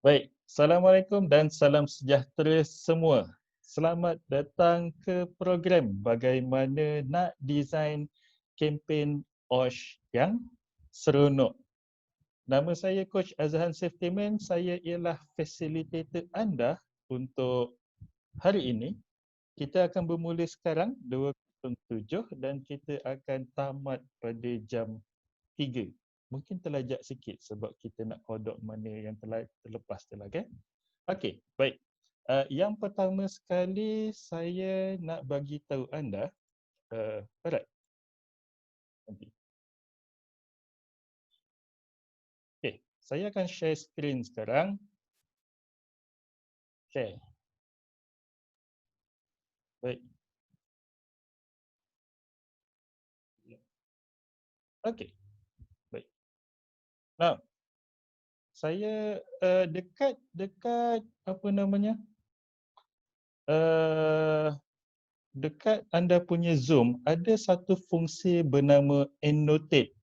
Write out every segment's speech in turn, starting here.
Baik, Assalamualaikum dan salam sejahtera semua. Selamat datang ke program bagaimana nak design kempen OSH yang seronok. Nama saya Coach Azhan Seftiman, saya ialah facilitator anda untuk hari ini. Kita akan bermula sekarang 2.07 dan kita akan tamat pada jam 3. Mungkin terlajak sikit sebab kita nak kodok mana yang telah terlepas telah kan. Okey, baik. Yang pertama sekali saya nak bagi tahu anda, alright. Nanti. Okey, saya akan share screen sekarang. Share. Baik. Okey. Baik. Now, saya dekat apa namanya? Dekat anda punya Zoom ada satu fungsi bernama annotate.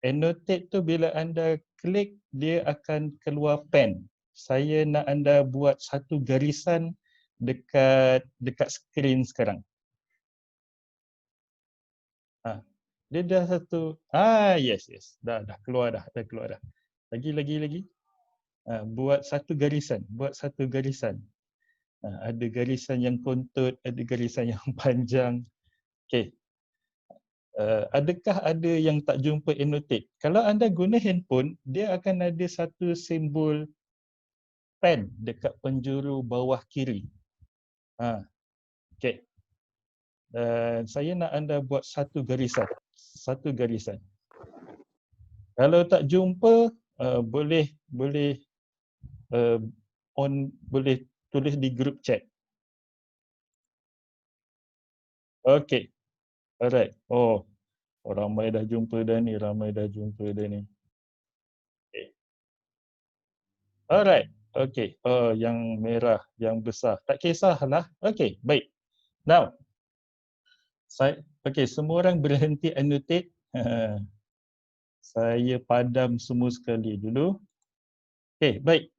Annotate tu bila anda klik dia akan keluar pen. Saya nak anda buat satu garisan dekat skrin sekarang. Dia dah satu. Yes. Dah keluar dah. Lagi. Buat satu garisan, ada garisan yang kontut, ada garisan yang panjang. Okey. Adakah ada yang tak jumpa annotate? Kalau anda guna handphone, dia akan ada satu simbol pen dekat penjuru bawah kiri. Okey. Dan saya nak anda buat satu garisan. Kalau tak jumpa, boleh boleh tulis di group chat. Okey. Alright. Ramai dah jumpa dah ni. Okey. Alright. Okey. Yang merah, yang besar. Tak kisahlah. Okey, baik. Now, semua orang berhenti annotate. Saya padam semua sekali dulu. Okey, baik.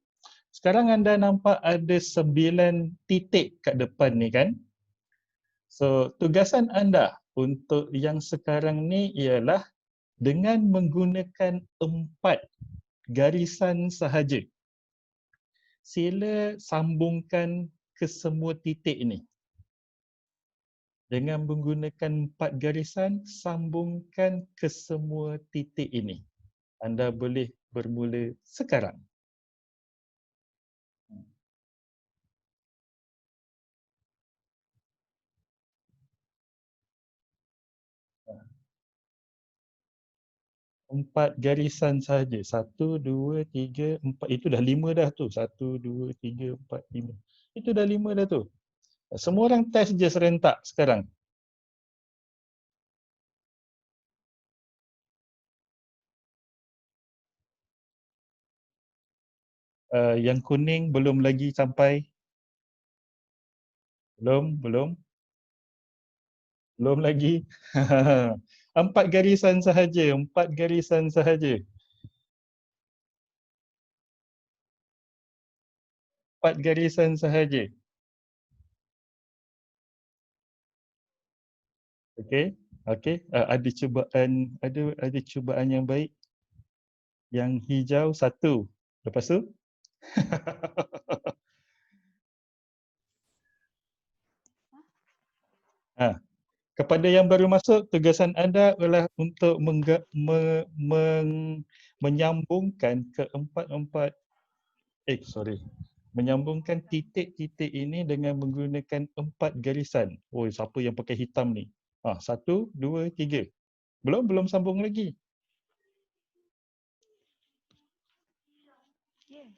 Sekarang anda nampak ada 9 titik kat depan ni kan? So, tugasan anda untuk yang sekarang ni ialah dengan menggunakan 4 garisan sahaja. Sila sambungkan ke semua titik ini. Dengan menggunakan 4 garisan, sambungkan ke semua titik ini. Anda boleh bermula sekarang. Empat garisan sahaja. 1, 2, 3, 4. Itu dah 5 dah tu. 1, 2, 3, 4, 5. Itu dah 5 dah tu. Semua orang test je serentak sekarang. Yang kuning belum lagi sampai. Belum lagi. 4 garisan sahaja. 4 garisan sahaja. 4 garisan sahaja. Okey. Ada cubaan yang baik. Yang hijau 1. Lepas tu? Kepada yang baru masuk, tugasan anda adalah untuk menyambungkan keempat-empat menyambungkan titik-titik ini dengan menggunakan 4 garisan. Siapa yang pakai hitam ni? 1, 2, 3. Belum sambung lagi.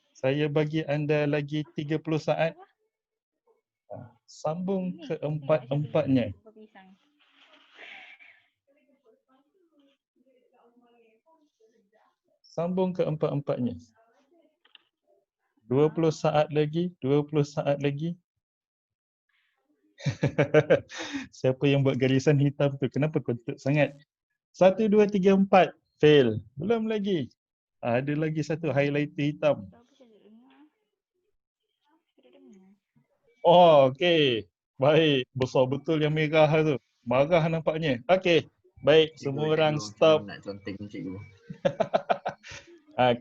Saya bagi anda lagi 30 saat. Sambung keempat-empatnya. Sambung keempat-empatnya. 20 saat lagi. Siapa yang buat garisan hitam tu? Kenapa kontut sangat? 1, 2, 3, 4. Fail. Belum lagi. Ada lagi satu highlighter hitam. Oh, okey. Baik, besar betul yang merah tu. Marah nampaknya. Okey. Baik, semua orang Macam stop. mana nak conteng cikgu?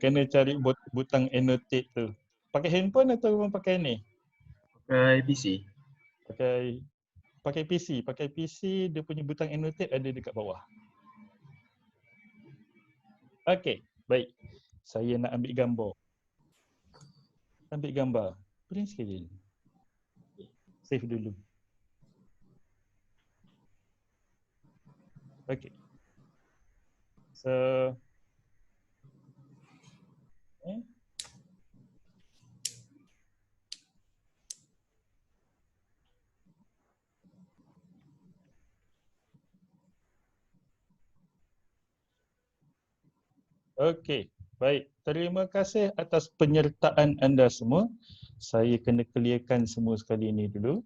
Kena cari butang annotate tu. Pakai handphone atau memang pakai ni? Pakai PC. Pakai PC. Pakai PC, dia punya butang annotate ada dekat bawah. Okey, baik. Saya nak ambil gambar. Ambil gambar. Print sekali. Save dulu. Okey. So, okey, baik. Terima kasih atas penyertaan anda semua. Saya kena clearkan semua sekali ini dulu.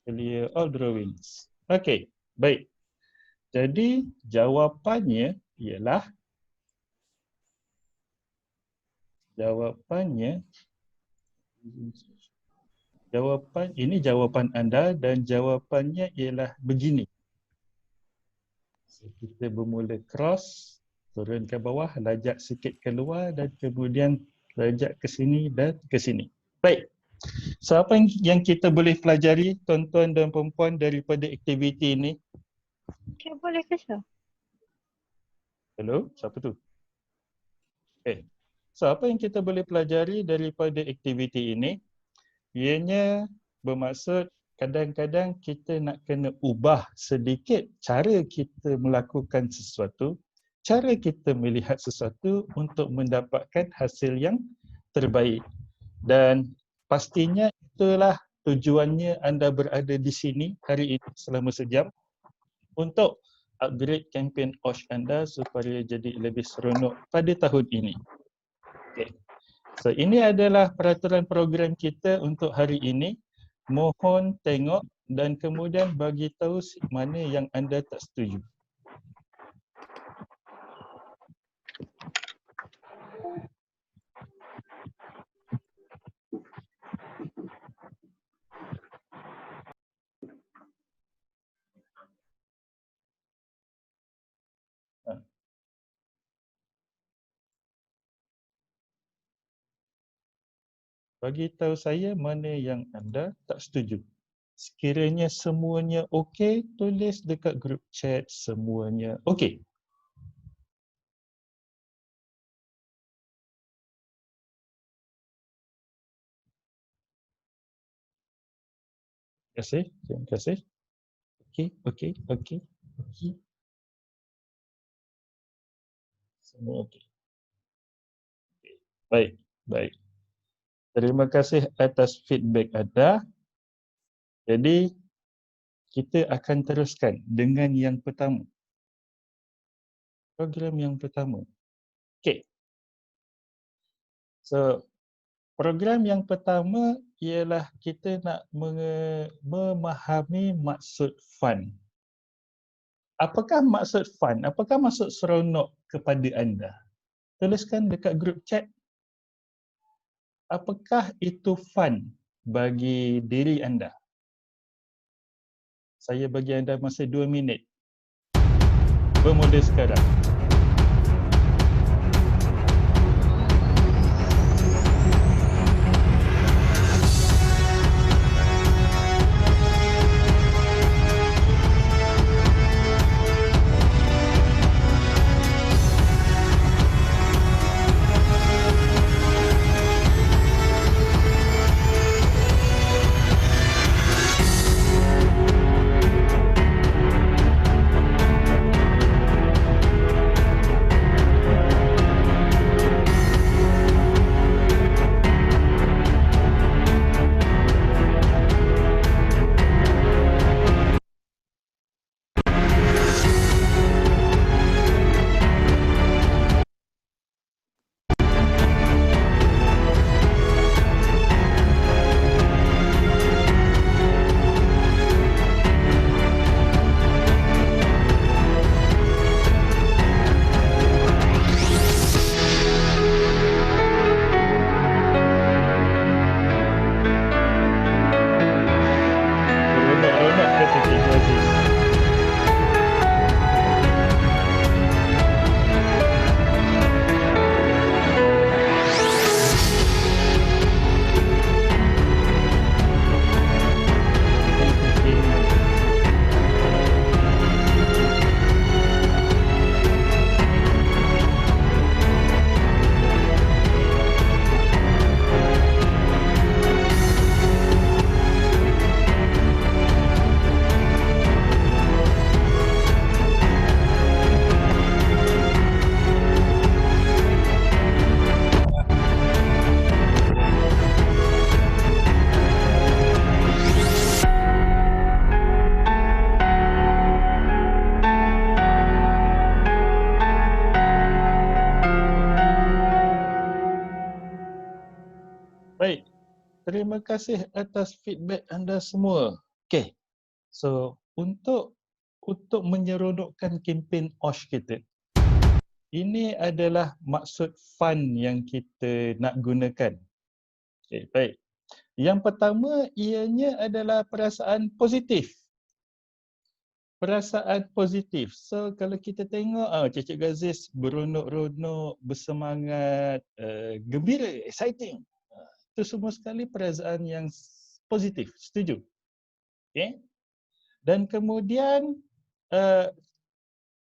Clear all drawings. Okey, baik. Jadi jawapannya ialah ini jawapan anda dan jawapannya ialah begini. So, kita bermula cross, turun ke bawah, lajak sikit keluar dan kemudian lajak ke sini dan ke sini. Baik. So, apa yang kita boleh pelajari tuan-tuan dan puan-puan daripada aktiviti ini? Cik boleh ke sir? Hello, siapa tu? Okay. So, apa yang kita boleh pelajari daripada aktiviti ini? Ianya bermaksud kadang-kadang kita nak kena ubah sedikit cara kita melakukan sesuatu, cara kita melihat sesuatu untuk mendapatkan hasil yang terbaik. Dan pastinya itulah tujuannya anda berada di sini hari ini selama sejam untuk upgrade kempen OSH anda supaya jadi lebih seronok pada tahun ini. Okay. So ini adalah peraturan program kita untuk hari ini. Mohon tengok dan kemudian bagi tahu mana yang anda tak setuju. Bagi tahu saya mana yang anda tak setuju. Sekiranya semuanya okey, tulis dekat group chat semuanya okey. Terima kasih. Okey. Semua okey. Baik. Terima kasih atas feedback anda. Jadi, kita akan teruskan dengan yang pertama. Program yang pertama. Okey. So, program yang pertama ialah kita nak memahami maksud fun. Apakah maksud fun? Apakah maksud seronok kepada anda? Tuliskan dekat group chat. Apakah itu fun bagi diri anda? Saya bagi anda masa 2 minit. Bermula sekarang. Terima kasih atas feedback anda semua. Okay, so untuk menyeronokkan kempen OSH kita, ini adalah maksud fun yang kita nak gunakan. Okay, baik. Yang pertama ianya adalah perasaan positif. Perasaan positif. So kalau kita tengok Cik Gazis beronok-ronok, bersemangat, gembira, exciting. Itu semua sekali perasaan yang positif. Setuju? Okay. Dan kemudian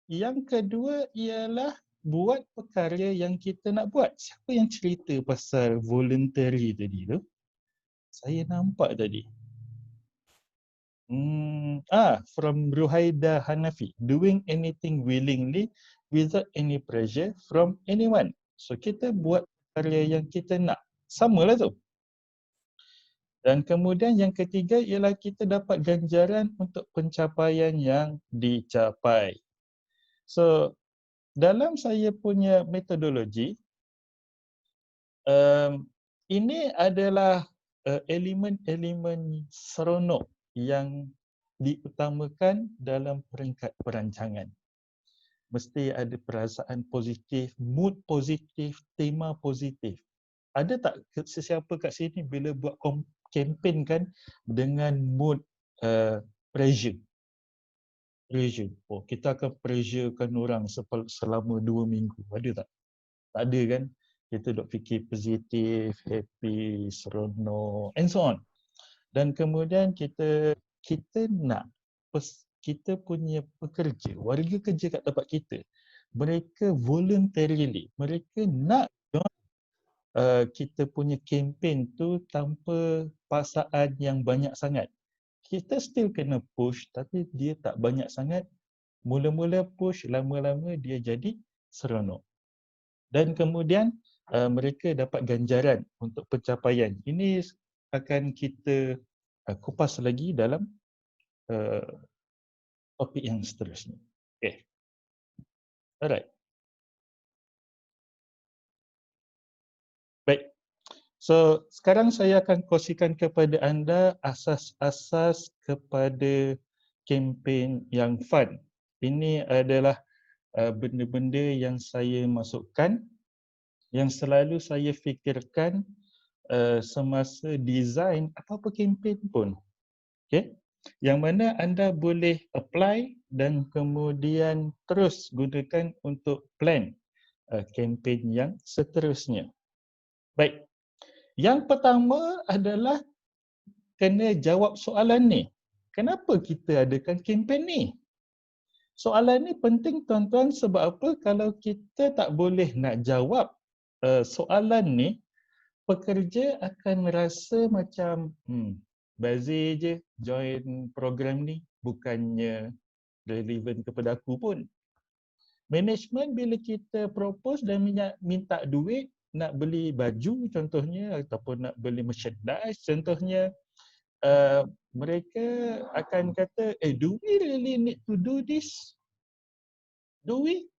yang kedua ialah buat perkara yang kita nak buat. Siapa yang cerita pasal voluntary tadi tu? Saya nampak tadi. From Ruhaida Hanafi. Doing anything willingly without any pressure from anyone. So kita buat perkara yang kita nak. Samalah tu. Dan kemudian yang ketiga ialah kita dapat ganjaran untuk pencapaian yang dicapai. So, dalam saya punya metodologi, ini adalah elemen-elemen seronok yang diutamakan dalam peringkat perancangan. Mesti ada perasaan positif, mood positif, tema positif. Ada tak sesiapa kat sini bila buat kempen kan dengan mood pressure? Oh, kita akan pressurekan orang selama 2 minggu. Ada tak? Tak ada kan? Kita duk fikir positif, happy, seronok, and so on. Dan kemudian kita nak kita punya pekerja, warga kerja kat tempat kita, mereka voluntarily, mereka nak kita punya kempen tu tanpa paksaan yang banyak sangat. Kita still kena push tapi dia tak banyak sangat. Mula-mula push, lama-lama dia jadi seronok. Dan kemudian mereka dapat ganjaran untuk pencapaian. Ini akan kita kupas lagi dalam topik yang seterusnya. Okay. Alright. Baik. So, sekarang saya akan kongsikan kepada anda asas-asas kepada kempen yang fun. Ini adalah benda-benda yang saya masukkan, yang selalu saya fikirkan semasa design apa-apa kempen pun. Okay? Yang mana anda boleh apply dan kemudian terus gunakan untuk plan kempen yang seterusnya. Baik. Yang pertama adalah kena jawab soalan ni. Kenapa kita adakan kempen ni? Soalan ni penting tuan-tuan sebab apa? Kalau kita tak boleh nak jawab soalan ni, pekerja akan rasa macam bazir je join program ni, bukannya relevan kepada aku pun. Management bila kita propose dan minta duit nak beli baju contohnya ataupun nak beli merchandise contohnya, mereka akan kata, do we really need to do this? Do we?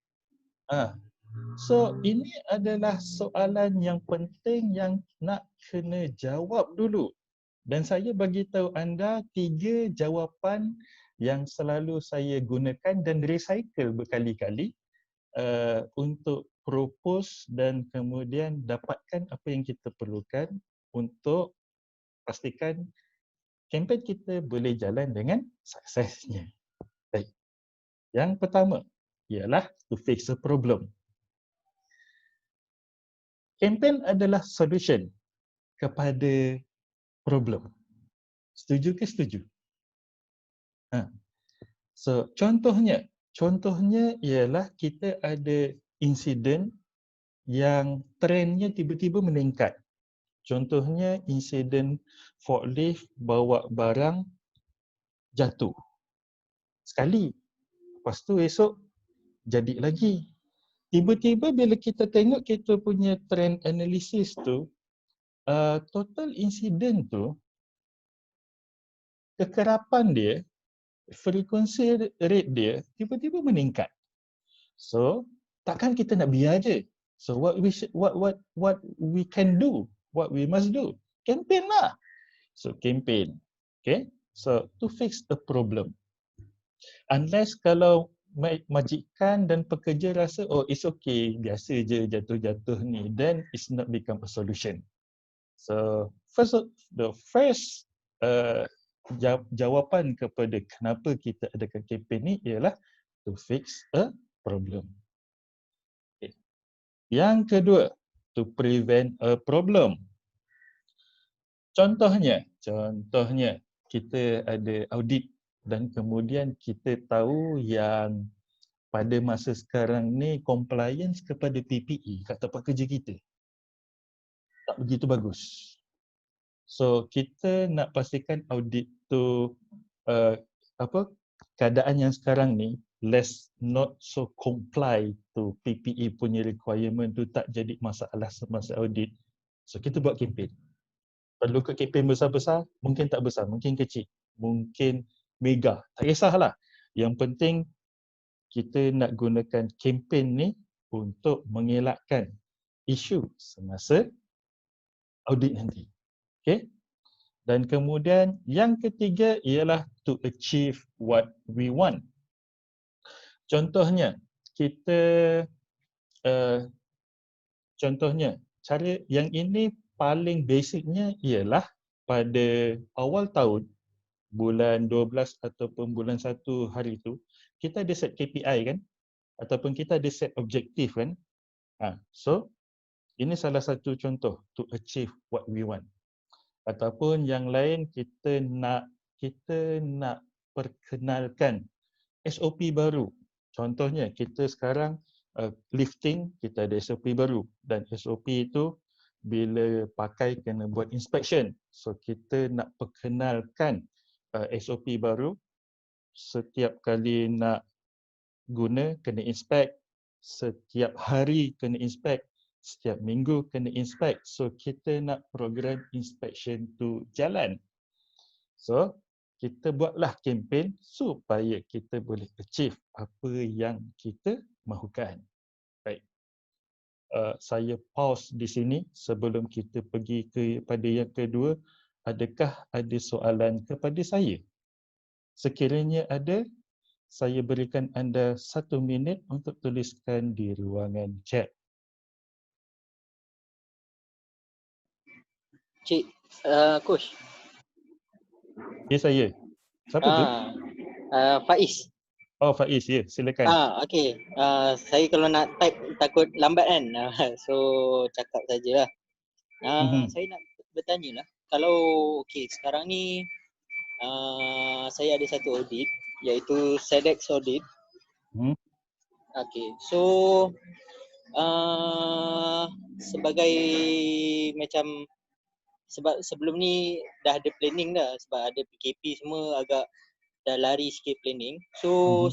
So ini adalah soalan yang penting yang nak kena jawab dulu. Dan saya bagi tahu anda 3 jawapan yang selalu saya gunakan dan recycle berkali-kali untuk propose dan kemudian dapatkan apa yang kita perlukan untuk pastikan kempen kita boleh jalan dengan suksesnya. Baik. Yang pertama ialah to fix a problem. Kempen adalah solution kepada problem. Setuju ke setuju? So contohnya ialah kita ada insiden yang trendnya tiba-tiba meningkat. Contohnya insiden forklift bawa barang jatuh. Sekali. Lepas tu esok jadi lagi. Tiba-tiba bila kita tengok kita punya trend analysis tu, total insiden tu, kekerapan dia, frekuensi rate dia tiba-tiba meningkat. So, takkan kita nak biar je. So what we can do, what we must do campaign lah. So campaign. Okay. So to fix a problem. Unless kalau majikan dan pekerja rasa, oh it's okay, biasa je jatuh-jatuh ni, then it's not become a solution. So the first jawapan kepada kenapa kita adakan kempen ni ialah to fix a problem. Okay. Yang kedua, to prevent a problem. Contohnya kita ada audit dan kemudian kita tahu yang pada masa sekarang ni compliance kepada PPE kat tempat kerja kita tak begitu bagus. So kita nak pastikan audit tu keadaan yang sekarang ni not so comply to PPE punya requirement tu tak jadi masalah semasa audit. So kita buat kempen. Perlu ke kempen besar-besar? Mungkin tak besar, mungkin kecil, mungkin mega, tak kisahlah. Yang penting kita nak gunakan kempen ni untuk mengelakkan isu semasa audit nanti. Okay? Dan kemudian yang ketiga ialah to achieve what we want. Contohnya, cara yang ini paling basicnya ialah pada awal tahun, bulan 12 ataupun bulan 1 hari tu, kita ada set KPI kan? Ataupun kita ada set objektif kan? So, ini salah satu contoh to achieve what we want. Ataupun yang lain kita nak perkenalkan SOP baru. Contohnya kita sekarang lifting, kita ada SOP baru dan SOP itu bila pakai kena buat inspection. So kita nak perkenalkan SOP baru, setiap kali nak guna kena inspect, setiap hari kena inspect, setiap minggu kena inspect. So kita nak program inspection tu jalan. So kita buatlah kempen supaya kita boleh achieve apa yang kita mahukan. Baik. Saya pause di sini sebelum kita pergi kepada yang kedua. Adakah ada soalan kepada saya? Sekiranya ada, saya berikan anda 1 minit untuk tuliskan di ruangan chat. Cik, Coach. Ya, saya. Siapa tu? Faiz. Oh, Faiz, ya. Silakan. Okey. Saya kalau nak type takut lambat kan. So cakap sajalah. Saya nak bertanya lah. Kalau sekarang ni saya ada satu audit iaitu SEDEX audit. Okey. So sebagai macam sebab sebelum ni dah ada planning dah sebab ada PKP semua agak dah lari sikit planning. So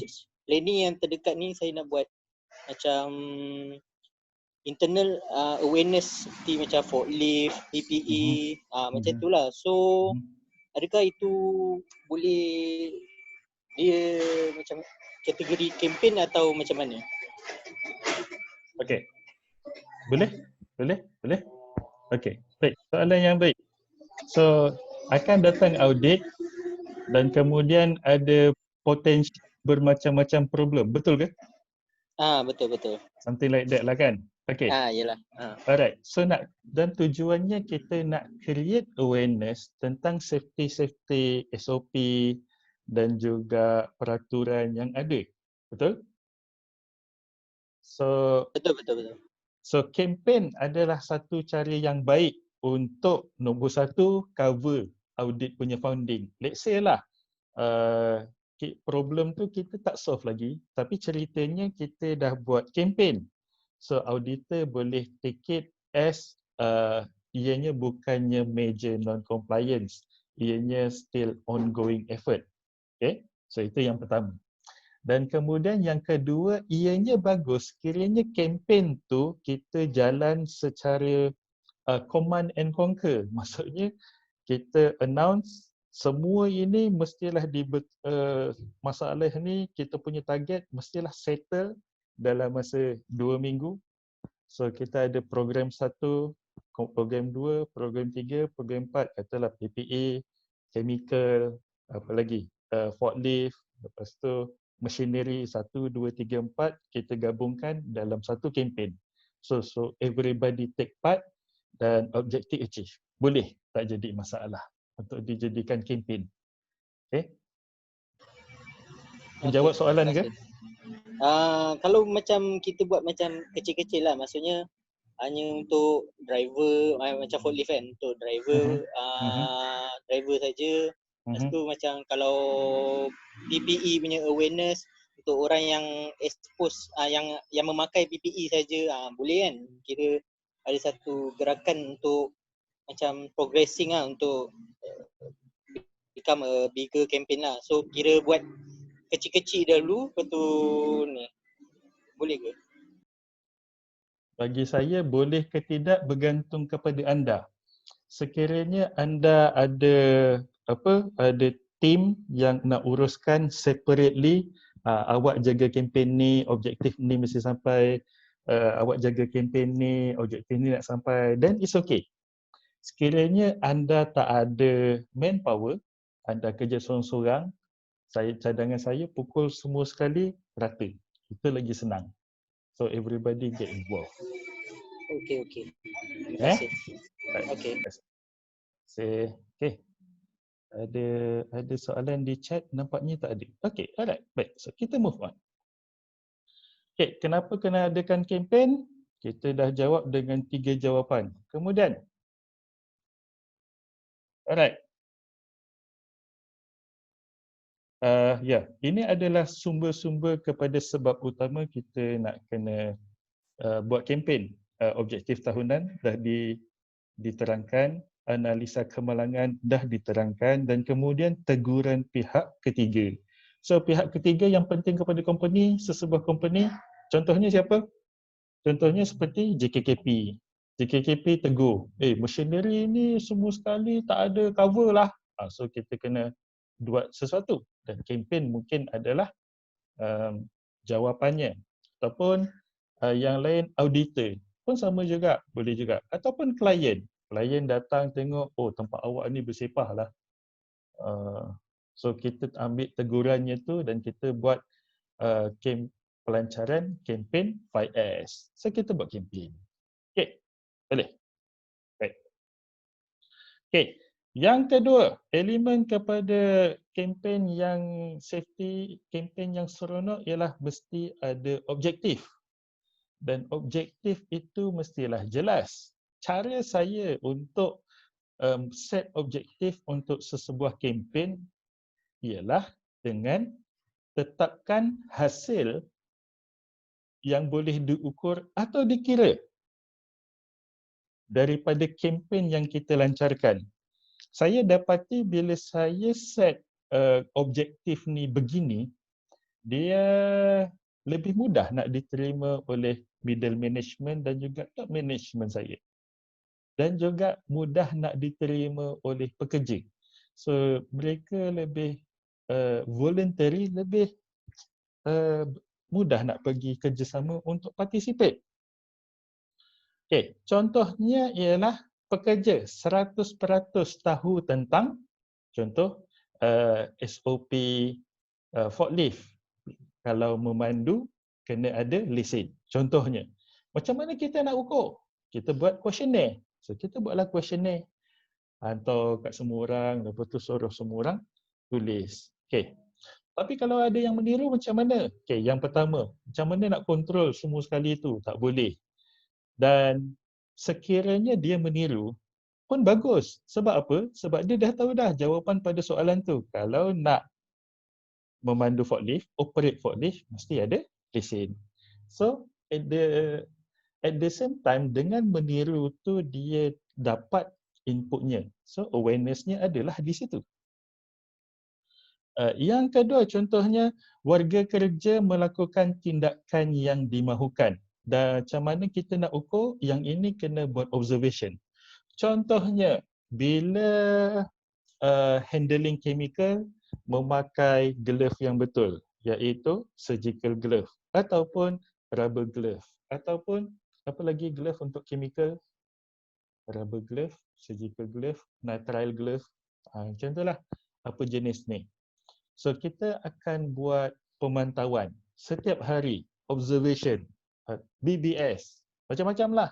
planning yang terdekat ni saya nak buat macam internal awareness seperti macam forklift, PPE, macam itulah. So adakah itu boleh dia macam kategori kempen atau macam mana? Okey. Boleh? Okey. Baik. Soalan yang baik. So, akan datang audit dan kemudian ada potensi bermacam-macam problem. Betul ke? Betul. Something like that lah kan? Okey. Yalah. Alright. So dan tujuannya kita nak create awareness tentang safety SOP dan juga peraturan yang ada. Betul? So Betul. So kempen adalah satu cara yang baik untuk nombor satu cover audit punya founding. Let's say lah problem tu kita tak solve lagi tapi ceritanya kita dah buat kempen. So auditor boleh take it as ianya bukannya major non-compliance. Ianya still ongoing effort. Okay? So itu yang pertama. Dan kemudian yang kedua, ianya bagus kiranya kempen tu kita jalan secara command and conquer. Maksudnya kita announce semua ini mestilah masalah ni kita punya target mestilah settle dalam masa 2 minggu. So kita ada program 1, program 2, program 3, program 4, katalah PPA, chemical, apa lagi, forklift, lepas tu machinery 1, 2, 3, 4 kita gabungkan dalam satu kempen. So everybody take part dan objective achieve. Boleh tak jadi masalah untuk dijadikan kempen. Okay? Menjawab soalan ke? Kalau macam kita buat macam kecil-kecil lah, maksudnya hanya untuk driver, macam forklift kan, untuk driver, driver saja. Lepas tu macam kalau PPE punya awareness untuk orang yang expose, yang memakai PPE saja, boleh kan? Kira ada satu gerakan untuk macam progressing lah, untuk become a bigger campaign lah. So kira buat kecil-kecil dahulu, lepas tu ni. Boleh ke? Bagi saya boleh ke tidak bergantung kepada anda. Sekiranya anda ada ada tim yang nak uruskan separately, awak jaga kempen ni, objektif ni mesti sampai, awak jaga kempen ni, objektif ni nak sampai, then it's okay. Sekiranya anda tak ada manpower, anda kerja sorang-sorang, cadangan saya pukul semua sekali rata. Itu lagi senang. So everybody get involved. Okay. Terima kasih. Okay. Okay. Ada soalan di chat, nampaknya tak ada. Okay, alright. Baik, so kita move on. Okay, kenapa kena adakan kempen? Kita dah jawab dengan 3 jawapan. Kemudian, alright. Ini adalah sumber-sumber kepada sebab utama kita nak kena buat kempen. Objektif tahunan dah diterangkan, analisa kemalangan dah diterangkan, dan kemudian teguran pihak ketiga. So pihak ketiga yang penting kepada company, sesebuah company, contohnya siapa? Contohnya seperti JKKP. JKKP tegur, machinery ni semua sekali tak ada cover lah. So kita kena buat sesuatu, dan kempen mungkin adalah jawapannya. Ataupun yang lain, auditor pun sama juga, boleh juga. Ataupun klien datang tengok, tempat awak ni bersepah lah. So kita ambil tegurannya tu dan kita buat pelancaran kempen 5S. So kita buat kempen. Okay, boleh? Baik. Okay, yang kedua, elemen kepada kempen yang safety, kempen yang seronok ialah mesti ada objektif. Dan objektif itu mestilah jelas. Cara saya untuk set objektif untuk sesebuah kempen ialah dengan tetapkan hasil yang boleh diukur atau dikira daripada kempen yang kita lancarkan. Saya dapati bila saya set objektif ni begini, dia lebih mudah nak diterima oleh middle management dan juga top management saya. Dan juga mudah nak diterima oleh pekerja. So mereka lebih voluntary, lebih mudah nak pergi kerjasama untuk participate. Okay, contohnya ialah pekerja 100% tahu tentang contoh SOP forklift. Kalau memandu kena ada lesen. Contohnya, macam mana kita nak ukur? Kita buat questionnaire. So kita buatlah questionnaire, hantar kat semua orang, lepas tu suruh semua orang tulis. Okay. Tapi kalau ada yang meniru macam mana? Okay, yang pertama, macam mana nak kontrol semua sekali tu? Tak boleh. Dan sekiranya dia meniru pun bagus. Sebab apa? Sebab dia dah tahu dah jawapan pada soalan tu. Kalau nak memandu forklift, operate forklift, mesti ada lesen. So, at the same time, dengan meniru tu dia dapat inputnya. So, awareness-nya adalah di situ. Yang kedua, contohnya, warga kerja melakukan tindakan yang dimahukan. Dan macam mana kita nak ukur? Yang ini kena buat observation. Contohnya, bila handling chemical, memakai glove yang betul, iaitu surgical glove ataupun rubber glove ataupun apa lagi glove untuk chemical, rubber glove, surgical glove, nitrile glove. Macam itulah apa jenis ni. So kita akan buat pemantauan setiap hari, observation, BBS, macam-macam lah.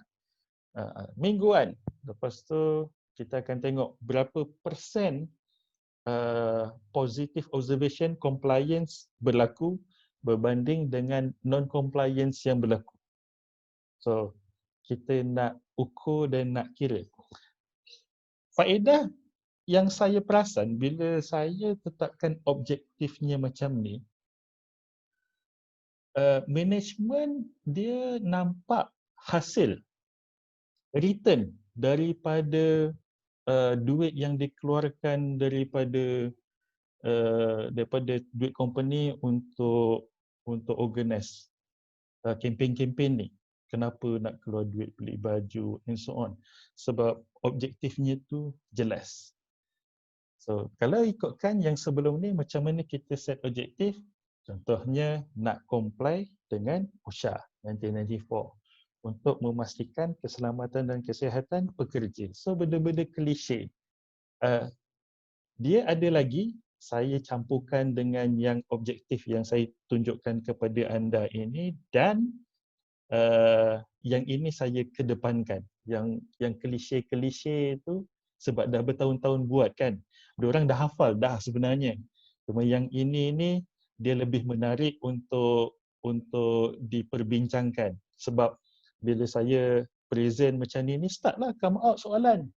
Mingguan. Lepas tu kita akan tengok berapa persen positive observation compliance berlaku berbanding dengan non-compliance yang berlaku. So kita nak ukur dan nak kira. Faedah yang saya perasan bila saya tetapkan objektifnya macam ni, management dia nampak hasil return daripada duit yang dikeluarkan daripada duit company untuk organize kempen-kempen ni. Kenapa nak keluar duit beli baju and so on. Sebab objektifnya tu jelas. So, kalau ikutkan yang sebelum ni macam mana kita set objektif, contohnya nak comply dengan OSHA 1994 untuk memastikan keselamatan dan kesihatan pekerja. So, benda-benda klise. Dia ada lagi, saya campurkan dengan yang objektif yang saya tunjukkan kepada anda ini dan yang ini saya kedepankan. Yang klise-klise itu sebab dah bertahun-tahun buat kan. Diorang dah hafal dah sebenarnya. Cuma yang ini ni dia lebih menarik untuk diperbincangkan. Sebab bila saya present macam ni startlah come out soalan.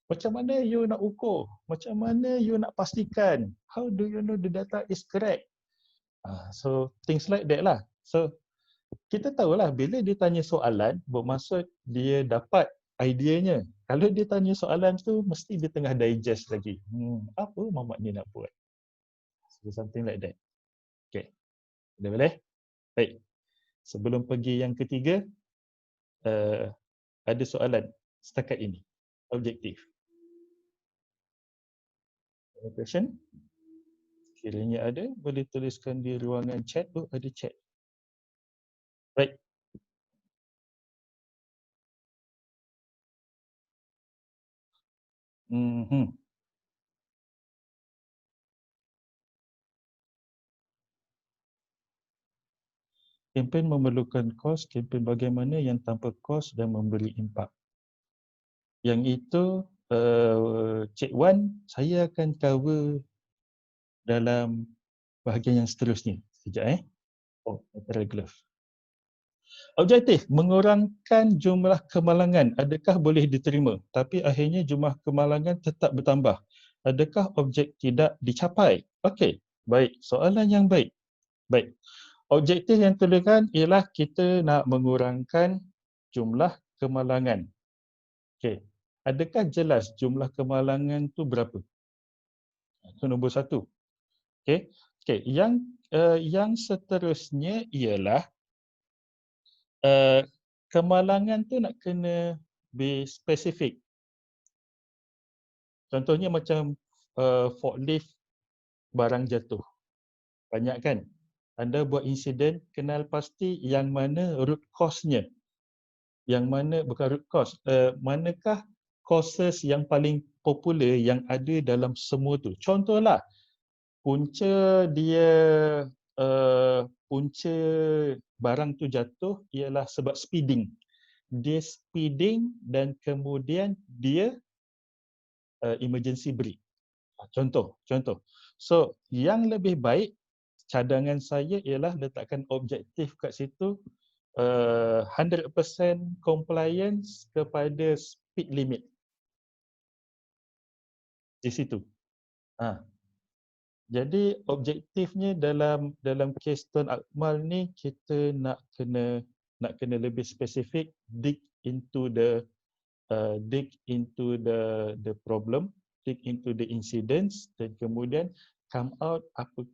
Macam mana you nak ukur? Macam mana you nak pastikan? How do you know the data is correct? So things like that lah. So kita tahulah bila dia tanya soalan, bermaksud dia dapat ideanya. Kalau dia tanya soalan tu, mesti dia tengah digest lagi. Apa Mamat ni nak buat? So, something like that. Okay. Boleh? Baik. Sebelum pergi yang ketiga, ada soalan setakat ini. Objektif. Ada question? Kiranya ada, boleh tuliskan di ruangan chat. Oh, ada chat. Baik. Kempen memerlukan kos, kempen bagaimana yang tanpa kos dan memberi impak. Yang itu, Cik Wan, saya akan cover dalam bahagian yang seterusnya. Sekejap nitrile glove. Objektif, mengurangkan jumlah kemalangan. Adakah boleh diterima? Tapi akhirnya jumlah kemalangan tetap bertambah. Adakah objek tidak dicapai? Okey, baik. Soalan yang baik. Baik. Objektif yang tuliskan ialah kita nak mengurangkan jumlah kemalangan. Okey. Adakah jelas jumlah kemalangan tu berapa? Itu nombor satu. Okey. Okey, yang seterusnya ialah kemalangan tu nak kena be spesifik. Contohnya macam forklift barang jatuh. Banyak kan? Anda buat insiden, kenal pasti yang mana root cause-nya. Yang mana, bukan root cause, manakah causes yang paling popular yang ada dalam semua tu. Contohlah, punca barang tu jatuh ialah sebab speeding. Dia speeding dan kemudian dia emergency brake. Contoh. So, yang lebih baik cadangan saya ialah letakkan objektif kat situ 100% compliance kepada speed limit. Di situ. Jadi objektifnya dalam kes Tun Akmal ni kita nak kena lebih spesifik, dig into the problem, dig into the incidents dan kemudian come out apa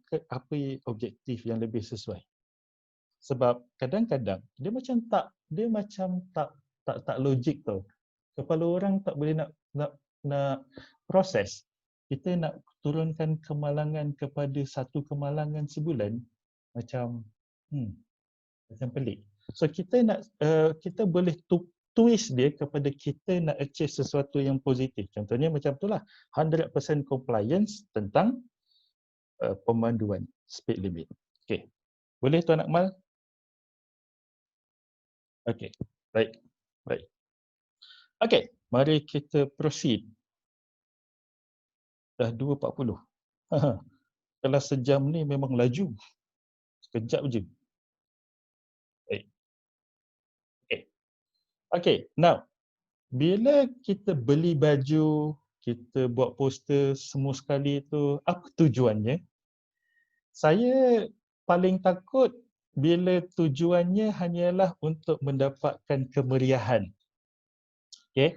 objektif yang lebih sesuai. Sebab kadang-kadang dia macam tak logik tau. Kepala orang tak boleh nak proses. Kita nak turunkan kemalangan kepada satu kemalangan sebulan macam pelik. So kita boleh twist dia kepada kita nak achieve sesuatu yang positif. Contohnya macam itulah 100% compliance tentang pemanduan speed limit. Okey. Boleh Tuan Akmal? Okey. Baik. Baik. Okey, mari kita proceed. Dah 2.40. Kalau sejam ni memang laju. Sekejap je. Baik. Okey. Okey, now bila kita beli baju, kita buat poster semua sekali tu, apa tujuannya? Saya paling takut bila tujuannya hanyalah untuk mendapatkan kemeriahan. Okay.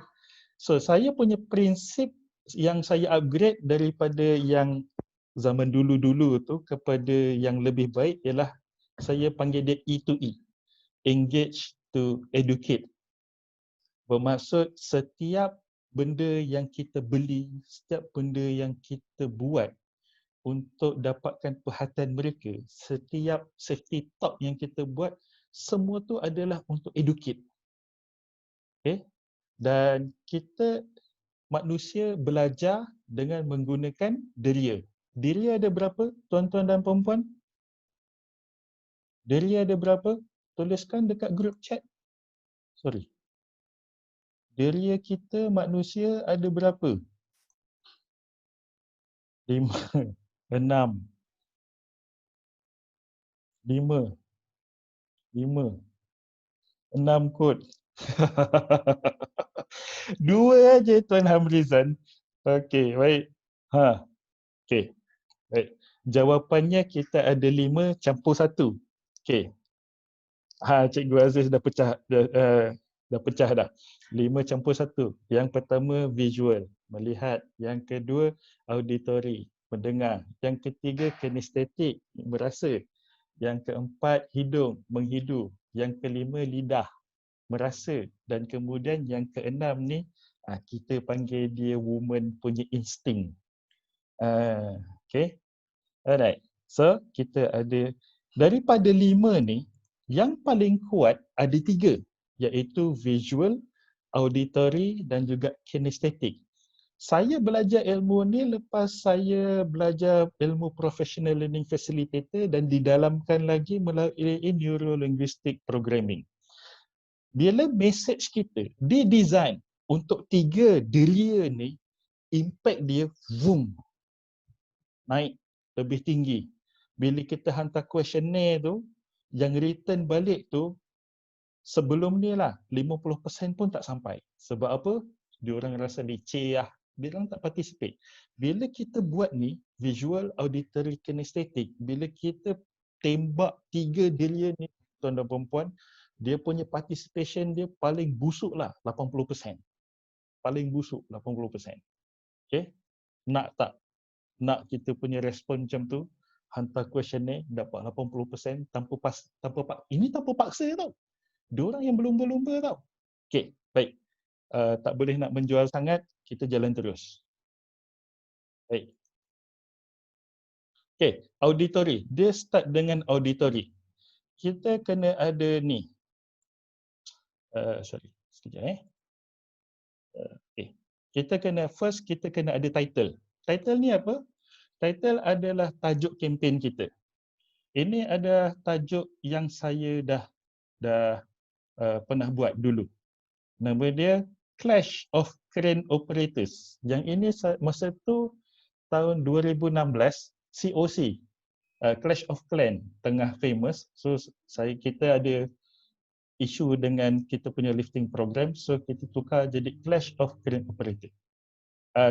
So saya punya prinsip yang saya upgrade daripada yang zaman dulu-dulu tu kepada yang lebih baik ialah saya panggil dia E2E. Engage to educate. Bermaksud setiap benda yang kita beli, setiap benda yang kita buat untuk dapatkan perhatian mereka, setiap safety talk yang kita buat, semua tu adalah untuk educate. Okay? Dan kita manusia belajar dengan menggunakan deria. Deria ada berapa, tuan-tuan dan perempuan? Deria ada berapa? Tuliskan dekat group chat. Sorry. Deria kita manusia ada berapa? 5, 6, 5, 6 kot. 2 aja Tuan Hamrizan. Okey, baik. Okey. Baik. Jawapannya kita ada 5 campur 1. Okey. Cikgu Aziz dah pecah dah pecah dah. 5 campur 1. Yang pertama visual, melihat. Yang kedua auditory, mendengar. Yang ketiga kinestetik, merasa. Yang keempat hidung, menghidu. Yang kelima lidah, merasa. Dan kemudian yang keenam ni kita panggil dia woman punya insting. Okay. Alright. So kita ada daripada 5 ni yang paling kuat ada 3, iaitu visual, auditory dan juga kinestetik. Saya belajar ilmu ni lepas saya belajar ilmu professional learning facilitator dan didalamkan lagi melalui neuro-linguistic programming. Bila message kita didesign untuk 3 deria ni, impact dia boom, naik lebih tinggi. Bila kita hantar questionnaire tu, yang return balik tu sebelum ni lah 50% pun tak sampai. Sebab apa? Diorang rasa leceh lah. Diorang tak participate. Bila kita buat ni, visual, auditory, kinestetik, bila kita tembak 3 deria ni, tuan dan perempuan, dia punya participation dia paling busuk lah 80%. Paling busuk 80%. Okay? Nak tak? Nak kita punya respon macam tu, hantar questionnaire dapat 80% ini tanpa paksa tau. Diorang yang berlumba-lumba tau. Okay, baik. Tak boleh nak menjual sangat, kita jalan terus. Baik. Okay, auditory. Dia start dengan auditory. Kita kena ada ni. Sorry, sekejap okay. Kita kena ada title. Title ni apa? Title adalah tajuk kempen kita. Ini adalah tajuk yang saya dah pernah buat dulu. Nama dia Clash of Crane Operators. Yang ini masa tu tahun 2016 COC, Clash of Clan tengah famous. So kita ada isu dengan kita punya lifting program, so kita tukar jadi Clash of Crane Operator.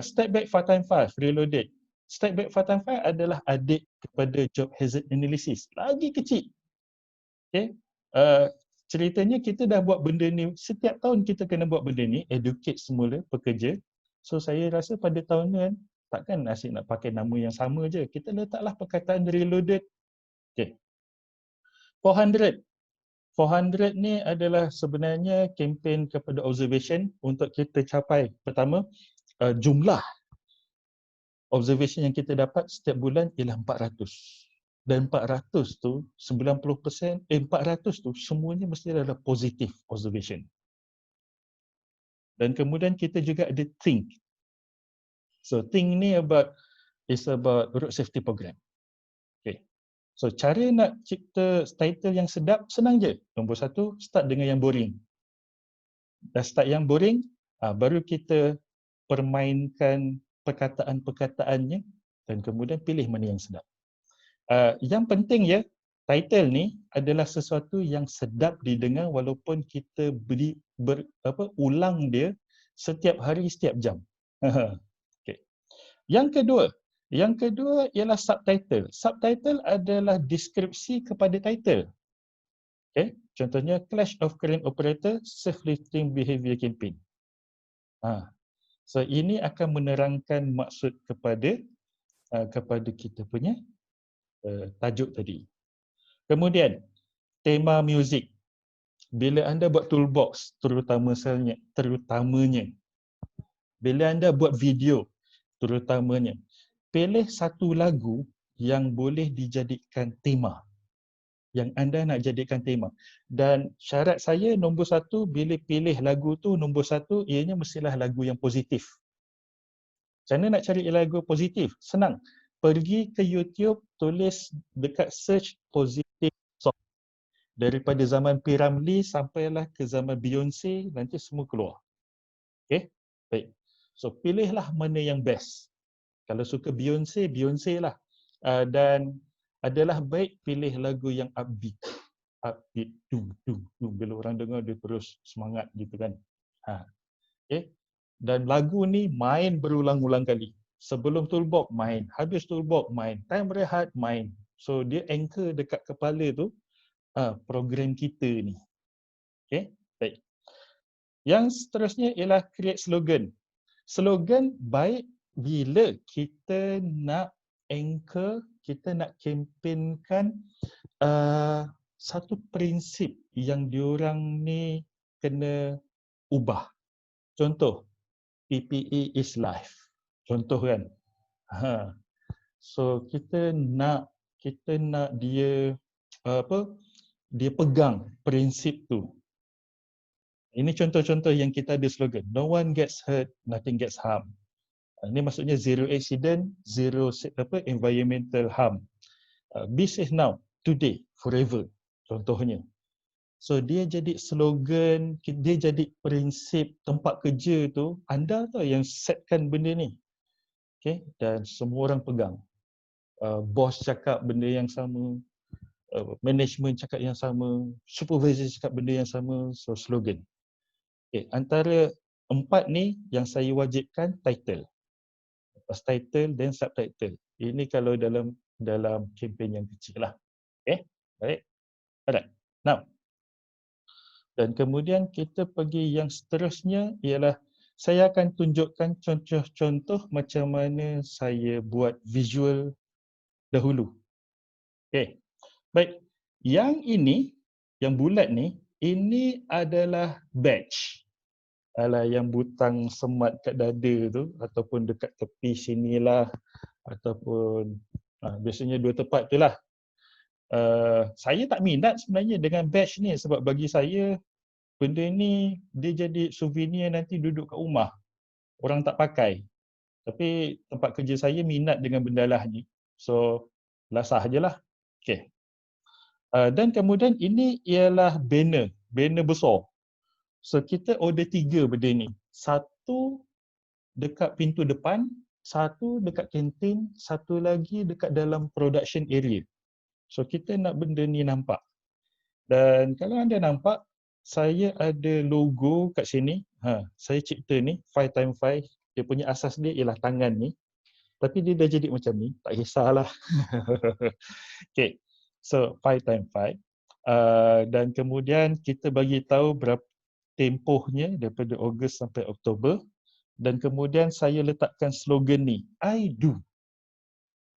Step Back 4x5 Reloaded. Step Back 4x5 adalah adik kepada Job Hazard Analysis. Lagi kecil. Okay. Ceritanya kita dah buat benda ni, setiap tahun kita kena buat benda ni, educate semula pekerja. So saya rasa pada tahun ni kan, takkan asyik nak pakai nama yang sama je. Kita letaklah perkataan reloaded. Okay. 400 ni adalah sebenarnya kempen kepada observation untuk kita capai. Pertama, jumlah observation yang kita dapat setiap bulan ialah 400. Dan 400 tu, 90%, 400 tu semuanya mesti adalah positive observation. Dan kemudian kita juga ada think. So think ni is about road safety program. Okay. So cara nak cipta title yang sedap senang je. Nombor satu, start dengan yang boring. Dah start yang boring, baru kita permainkan perkataan-perkataannya dan kemudian pilih mana yang sedap. Yang penting ya, title ni adalah sesuatu yang sedap didengar walaupun kita ulang dia setiap hari, setiap jam. Okay. Yang kedua ialah subtitle. Subtitle adalah deskripsi kepada title. Okay. Contohnya Clash of Crane Operator Safe-Lifting Behavior Campaign. So ini akan menerangkan maksud kepada kita punya tajuk tadi. Kemudian tema muzik. Bila anda buat toolbox terutamanya bila anda buat video terutamanya, pilih satu lagu yang boleh dijadikan tema. Yang anda nak jadikan tema. Dan syarat saya nombor satu, bila pilih lagu tu nombor satu, ianya mestilah lagu yang positif. Macam mana nak cari lagu positif? Senang. Pergi ke YouTube, tulis dekat search positive song. Daripada zaman P. Ramlee sampailah ke zaman Beyonce, nanti semua keluar. Okay? Baik. So pilihlah mana yang best. Kalau suka Beyonce, Beyonce lah. Dan adalah baik pilih lagu yang upbeat. Upbeat, bila orang dengar dia terus semangat gitu kan. Okay. Dan lagu ni main berulang-ulang kali. Sebelum toolbox main, habis toolbox main, time rehat main. So dia anchor dekat kepala tu program kita ni. Okay, baik. Yang seterusnya ialah create slogan. Slogan baik bila kita nak anchor, kita nak kempenkan satu prinsip yang diorang ni kena ubah. Contoh, PPE is life. Contoh kan. So kita nak dia dia pegang prinsip tu. Ini contoh-contoh yang kita ada slogan. No one gets hurt, nothing gets harmed. Ini maksudnya zero accident, zero environmental harm. Be safe now, today, forever. Contohnya. So dia jadi slogan, dia jadi prinsip tempat kerja tu, anda tu yang setkan benda ni. Okay? Dan semua orang pegang. Bos cakap benda yang sama, management cakap yang sama, supervisor cakap benda yang sama, so slogan. Okay. Antara empat ni yang saya wajibkan title. Lepas title dan subtitle. Ini kalau dalam kempen yang kecil lah. Okay, baik. Alright. Now, dan kemudian kita pergi yang seterusnya ialah saya akan tunjukkan contoh-contoh macam mana saya buat visual dahulu. Okay, baik. Yang ini, yang bulat ni, ini adalah badge. Alah, yang butang semat kat dada tu ataupun dekat tepi sinilah ataupun biasanya dua tempat tu lah. Saya tak minat sebenarnya dengan badge ni sebab bagi saya benda ni dia jadi souvenir nanti duduk kat rumah. Orang tak pakai. Tapi tempat kerja saya minat dengan benda lah ni. So lasah je lah. Okay. Dan kemudian ini ialah banner besar. So kita order 3 benda ni. Satu dekat pintu depan, satu dekat kantin, satu lagi dekat dalam production area. So kita nak benda ni nampak. Dan kalau anda nampak, saya ada logo kat sini. Saya cipta ni 5x5. Dia punya asas dia ialah tangan ni. Tapi dia dah jadi macam ni, tak kisahlah. Okay. So 5x5. Dan kemudian kita bagi tahu berapa tempohnya daripada Ogos sampai Oktober. Dan kemudian saya letakkan slogan ni, I do.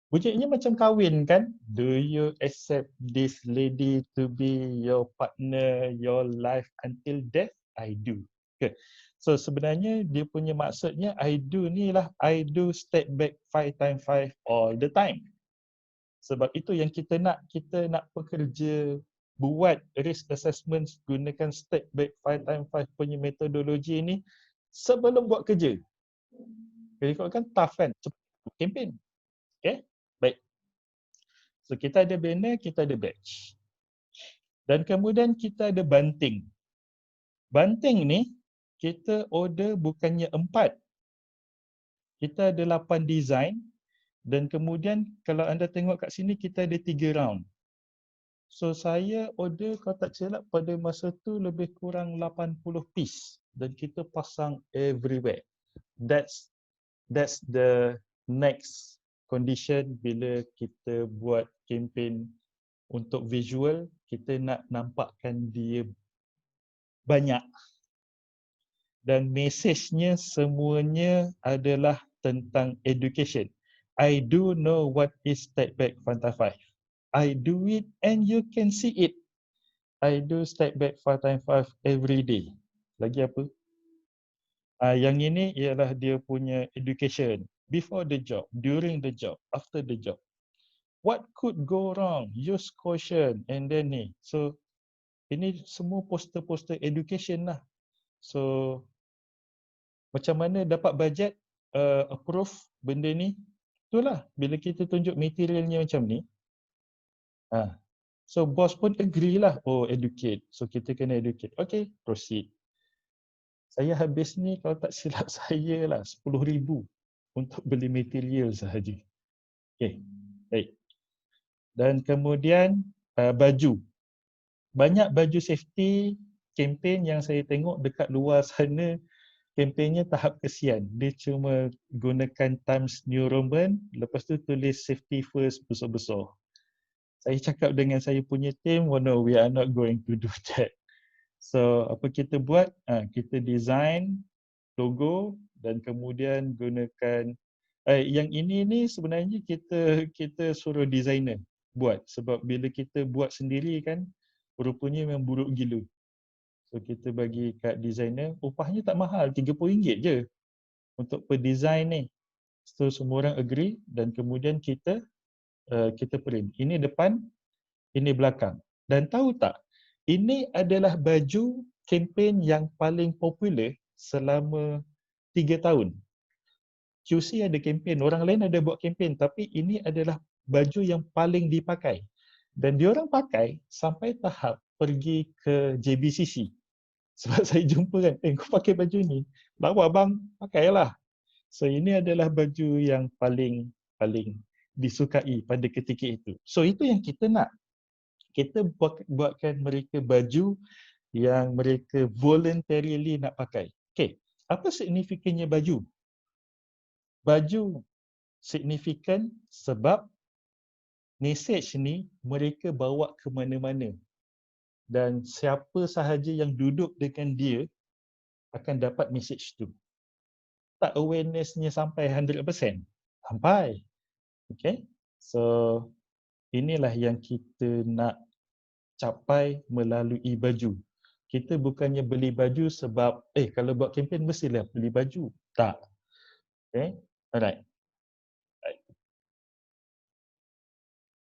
Bunyinya macam kahwin kan? Do you accept this lady to be your partner, your life until death? I do. Okay. So sebenarnya dia punya maksudnya I do ni lah, I do step back 5x5 all the time. Sebab itu yang kita nak pekerja buat risk assessment gunakan step back 5x5 punya metodologi ni, sebelum buat kerja. Jadi kalau kan tough kan, cepat campaign. Okay, baik. So kita ada banner, kita ada badge. Dan kemudian kita ada banting. Banting ni, kita order bukannya 4. Kita ada 8 design dan kemudian kalau anda tengok kat sini kita ada 3 round. So saya order kalau tak silap pada masa tu lebih kurang 80 piece dan kita pasang everywhere. That's the next condition bila kita buat campaign untuk visual, kita nak nampakkan dia banyak. Dan mesejnya semuanya adalah tentang education. I do know what is Step Back Fanta 5. I do it and you can see it. I do Step Back Fanta 5 every day. Lagi apa? Yang ini ialah dia punya education. Before the job, during the job, after the job. What could go wrong? Use caution and then ni. So, ini semua poster-poster education lah. So, macam mana dapat bajet approve benda ni? Itulah, bila kita tunjuk materialnya macam ni. So, bos pun agree lah. Oh, educate. So, kita kena educate. Okay, proceed. Saya habis ni kalau tak silap saya lah 10,000 untuk beli material sahaja. Okay, baik. Dan kemudian baju. Banyak baju safety campaign yang saya tengok dekat luar sana, campaignnya tahap kesian. Dia cuma gunakan Times New Roman, lepas tu tulis safety first besar-besar. Saya cakap dengan saya punya team, oh no, we are not going to do that. So, apa kita buat? Kita design logo dan kemudian gunakan yang ini ni sebenarnya kita suruh designer buat sebab bila kita buat sendiri kan rupanya memang buruk gila. So kita bagi kat designer, upahnya tak mahal, RM30 je untuk per design ni. So semua orang agree dan kemudian kita print. Ini depan, ini belakang. Dan tahu tak, ini adalah baju kempen yang paling popular selama 3 tahun. QC ada kempen, orang lain ada buat kempen, tapi ini adalah baju yang paling dipakai. Dan diorang pakai sampai tahap pergi ke JBCC. Sebab saya jumpa kan, kau pakai baju ni. Lawa bang, pakailah. So ini adalah baju yang paling disukai pada ketika itu. So itu yang kita nak. Kita buatkan mereka baju yang mereka voluntarily nak pakai. Okay, apa signifikannya baju? Baju signifikan sebab message ni mereka bawa ke mana-mana. Dan siapa sahaja yang duduk dengan dia akan dapat message tu. Tak awarenessnya sampai 100%? Sampai. Okay, so inilah yang kita nak capai melalui baju. Kita bukannya beli baju sebab kalau buat kempen mestilah beli baju. Tak. Okay, alright.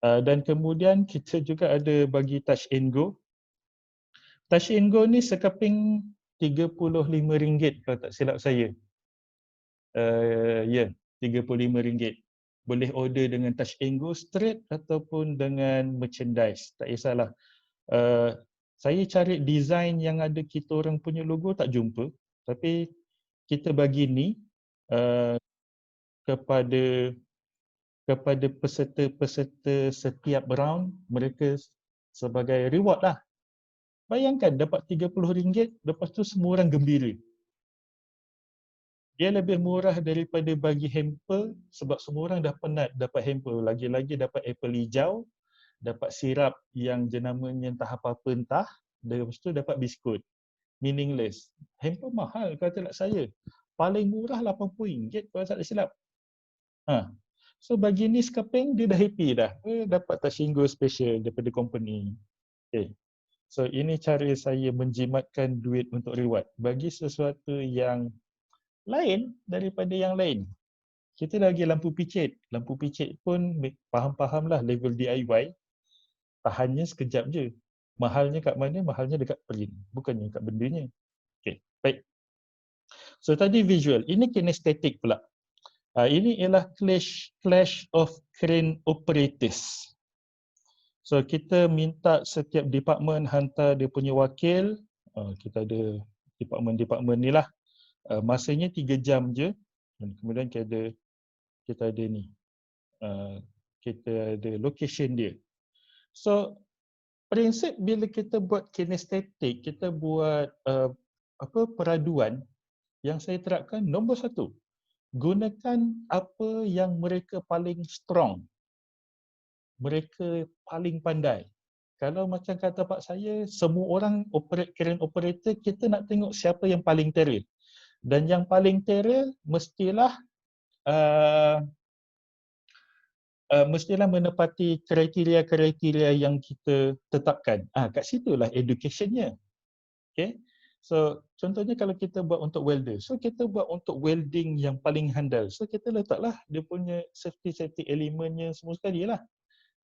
Dan kemudian kita juga ada bagi touch and go. Touch and go ni sekeping RM35 kalau tak silap saya. Ya, RM35. Boleh order dengan touch and go straight ataupun dengan merchandise. Tak kisahlah. Saya cari design yang ada kita orang punya logo tak jumpa. Tapi kita bagi ni kepada peserta-peserta setiap round, mereka sebagai reward lah. Bayangkan dapat RM30, lepas tu semua orang gembira. Dia lebih murah daripada bagi hamper sebab semua orang dah penat dapat hamper. Lagi-lagi dapat apple hijau, dapat sirap yang jenamanya entah apa-apa entah, dan lepas tu dapat biskut. Meaningless. Hamper mahal kalau tak saya. Paling murah RM80 kalau tak silap. So bagi ni Skaping dia dah happy dah. Dapat touch and go special daripada company. Okay. So ini cara saya menjimatkan duit untuk reward. Bagi sesuatu yang lain daripada yang lain. Kita lagi lampu picit. Lampu picit pun faham-faham lah level DIY. Tahannya sekejap je. Mahalnya kat mana? Mahalnya dekat print. Bukannya kat bendanya. Okay, baik. So tadi visual, ini kinestetik pula. Ini ialah clash of crane operators. So kita minta setiap department hantar dia punya wakil. Kita ada department ni lah. Masanya 3 jam je. Dan kemudian kita ada ni. Kita ada location dia. So prinsip bila kita buat kinestetik, kita buat peraduan yang saya terapkan, nombor 1, gunakan apa yang mereka paling strong. Mereka paling pandai. Kalau macam kata pak saya, semua orang crane operator, kita nak tengok siapa yang paling terror. Dan yang paling terror mestilah menepati kriteria-kriteria yang kita tetapkan. Kat situlah educationnya. Okay. So contohnya kalau kita buat untuk welder, so kita buat untuk welding yang paling handal. So kita letaklah dia punya safety elementnya semua sekali lah.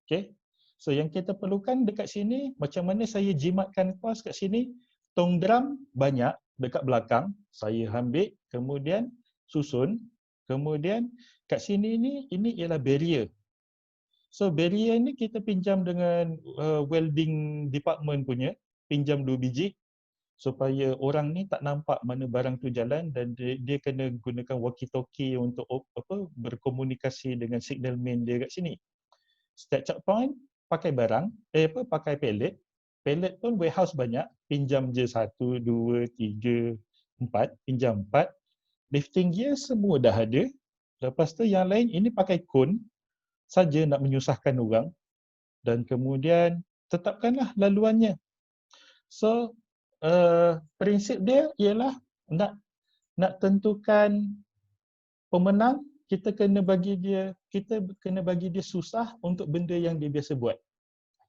Okay. So yang kita perlukan dekat sini, macam mana saya jimatkan kos kat sini, tong drum banyak dekat belakang, saya ambil, kemudian susun, kemudian kat sini ini ialah barrier. So barrier ni kita pinjam dengan welding department punya, pinjam 2 biji supaya orang ni tak nampak mana barang tu jalan, dan dia kena gunakan walkie-talkie untuk berkomunikasi dengan signalman dia kat sini. Setiap checkpoint pakai barang, pakai pallet. Pallet pun warehouse banyak, pinjam je 1, 2, 3, 4, pinjam 4. Lifting gear semua dah ada. Lepas tu yang lain ini pakai cone saja nak menyusahkan orang, dan kemudian tetapkanlah laluannya. So prinsip dia ialah nak tentukan pemenang, kita kena bagi dia susah untuk benda yang dia biasa buat.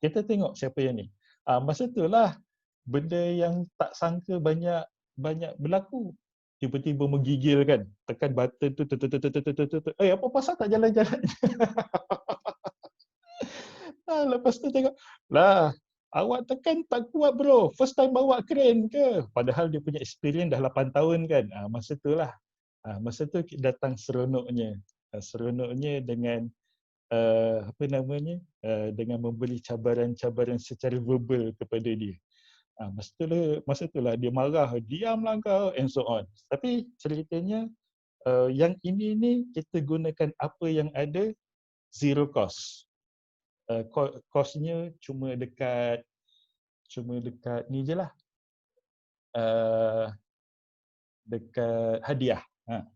Kita tengok siapa yang ni. Masa itulah benda yang tak sangka banyak berlaku. Tiba-tiba menggigil kan, tekan button tu, apa pasal tak jalan-jalan? Lepas tu tengok, lah awak tekan tak kuat bro, first time bawa crane ke? Padahal dia punya experience dah 8 tahun kan. Masa tu datang seronoknya. Seronoknya dengan dengan memberi cabaran-cabaran secara verbal kepada dia. Masa itulah dia marah, diamlah kau and so on. Tapi ceritanya yang ini ni kita gunakan apa yang ada, zero cost. Kosnya cuma dekat ni je lah. Dekat hadiah.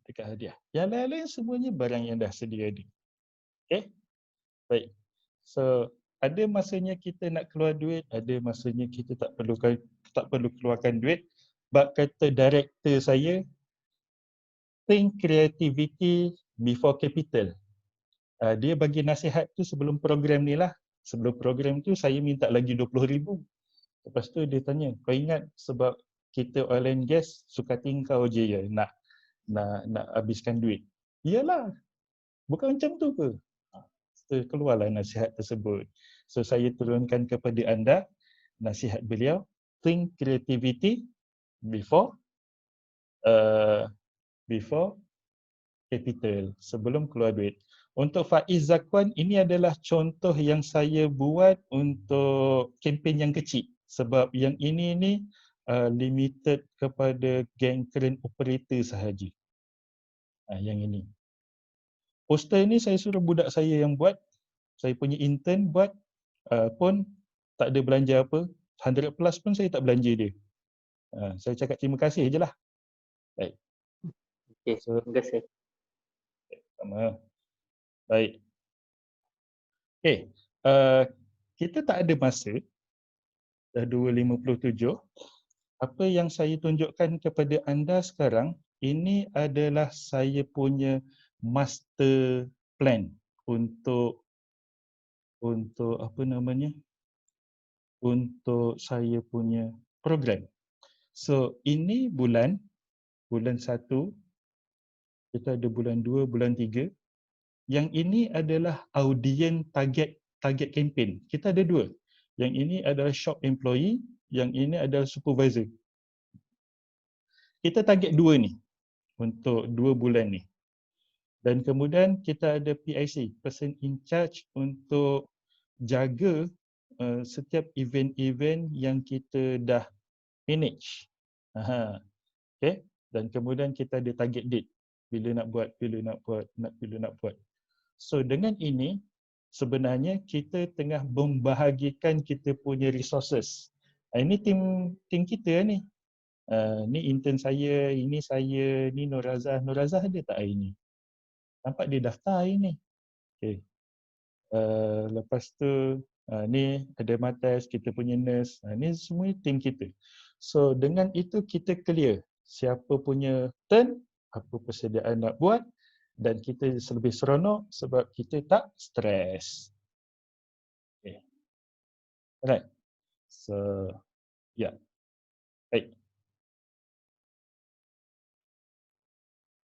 Dekat hadiah. Yang lain-lain semuanya barang yang dah sedia ada. Okay? Baik. So, ada masanya kita nak keluar duit, ada masanya kita tak perlu keluarkan duit. Bab kata director saya, think creativity before capital. Dia bagi nasihat tu sebelum program ni lah. Sebelum program tu saya minta lagi 20,000. Lepas tu dia tanya, kau ingat sebab kita oil and gas suka tingkau je ya nak habiskan duit? Iyalah. Bukan macam tu ke? So, keluarlah nasihat tersebut. So saya turunkan kepada anda nasihat beliau, think creativity before capital, sebelum keluar duit. Untuk Faiz Zakwan, ini adalah contoh yang saya buat untuk kempen yang kecil. Sebab yang ini ni limited kepada geng crane operator sahaja. Yang ini. Poster ni saya suruh budak saya yang buat. Saya punya intern buat, pun tak ada belanja apa. 100 plus pun saya tak belanja dia. Saya cakap terima kasih je lah. Baik. Okey, terima kasih. Sama. Baik. Okay. Kita tak ada masa. Dah 2.57. Apa yang saya tunjukkan kepada anda sekarang, ini adalah saya punya master plan untuk untuk saya punya program. So ini bulan 1, kita ada bulan 2, bulan 3. Yang ini adalah audien target campaign. Kita ada 2. Yang ini adalah shop employee, yang ini adalah supervisor. Kita target 2 ni. untuk 2 bulan ni. Dan kemudian kita ada PIC, Person in Charge, untuk jaga setiap event-event yang kita dah manage. Okay. Dan kemudian kita ada target date. Bila nak buat, bila nak buat. So dengan ini, sebenarnya kita tengah membahagikan kita punya resources. Ini tim kita ni. Ni intern saya, ini saya, ni Nur Razah. Nur Razah ada tak hari ni? Nampak dia daftar hari ni. Okay. Lepas tu, ni ada Matas, kita punya nurse. Ni semua tim kita. So dengan itu kita clear siapa punya turn, apa persediaan nak buat, dan kita lebih seronok sebab kita tak stres. Okay. Alright. So, yeah. Baik.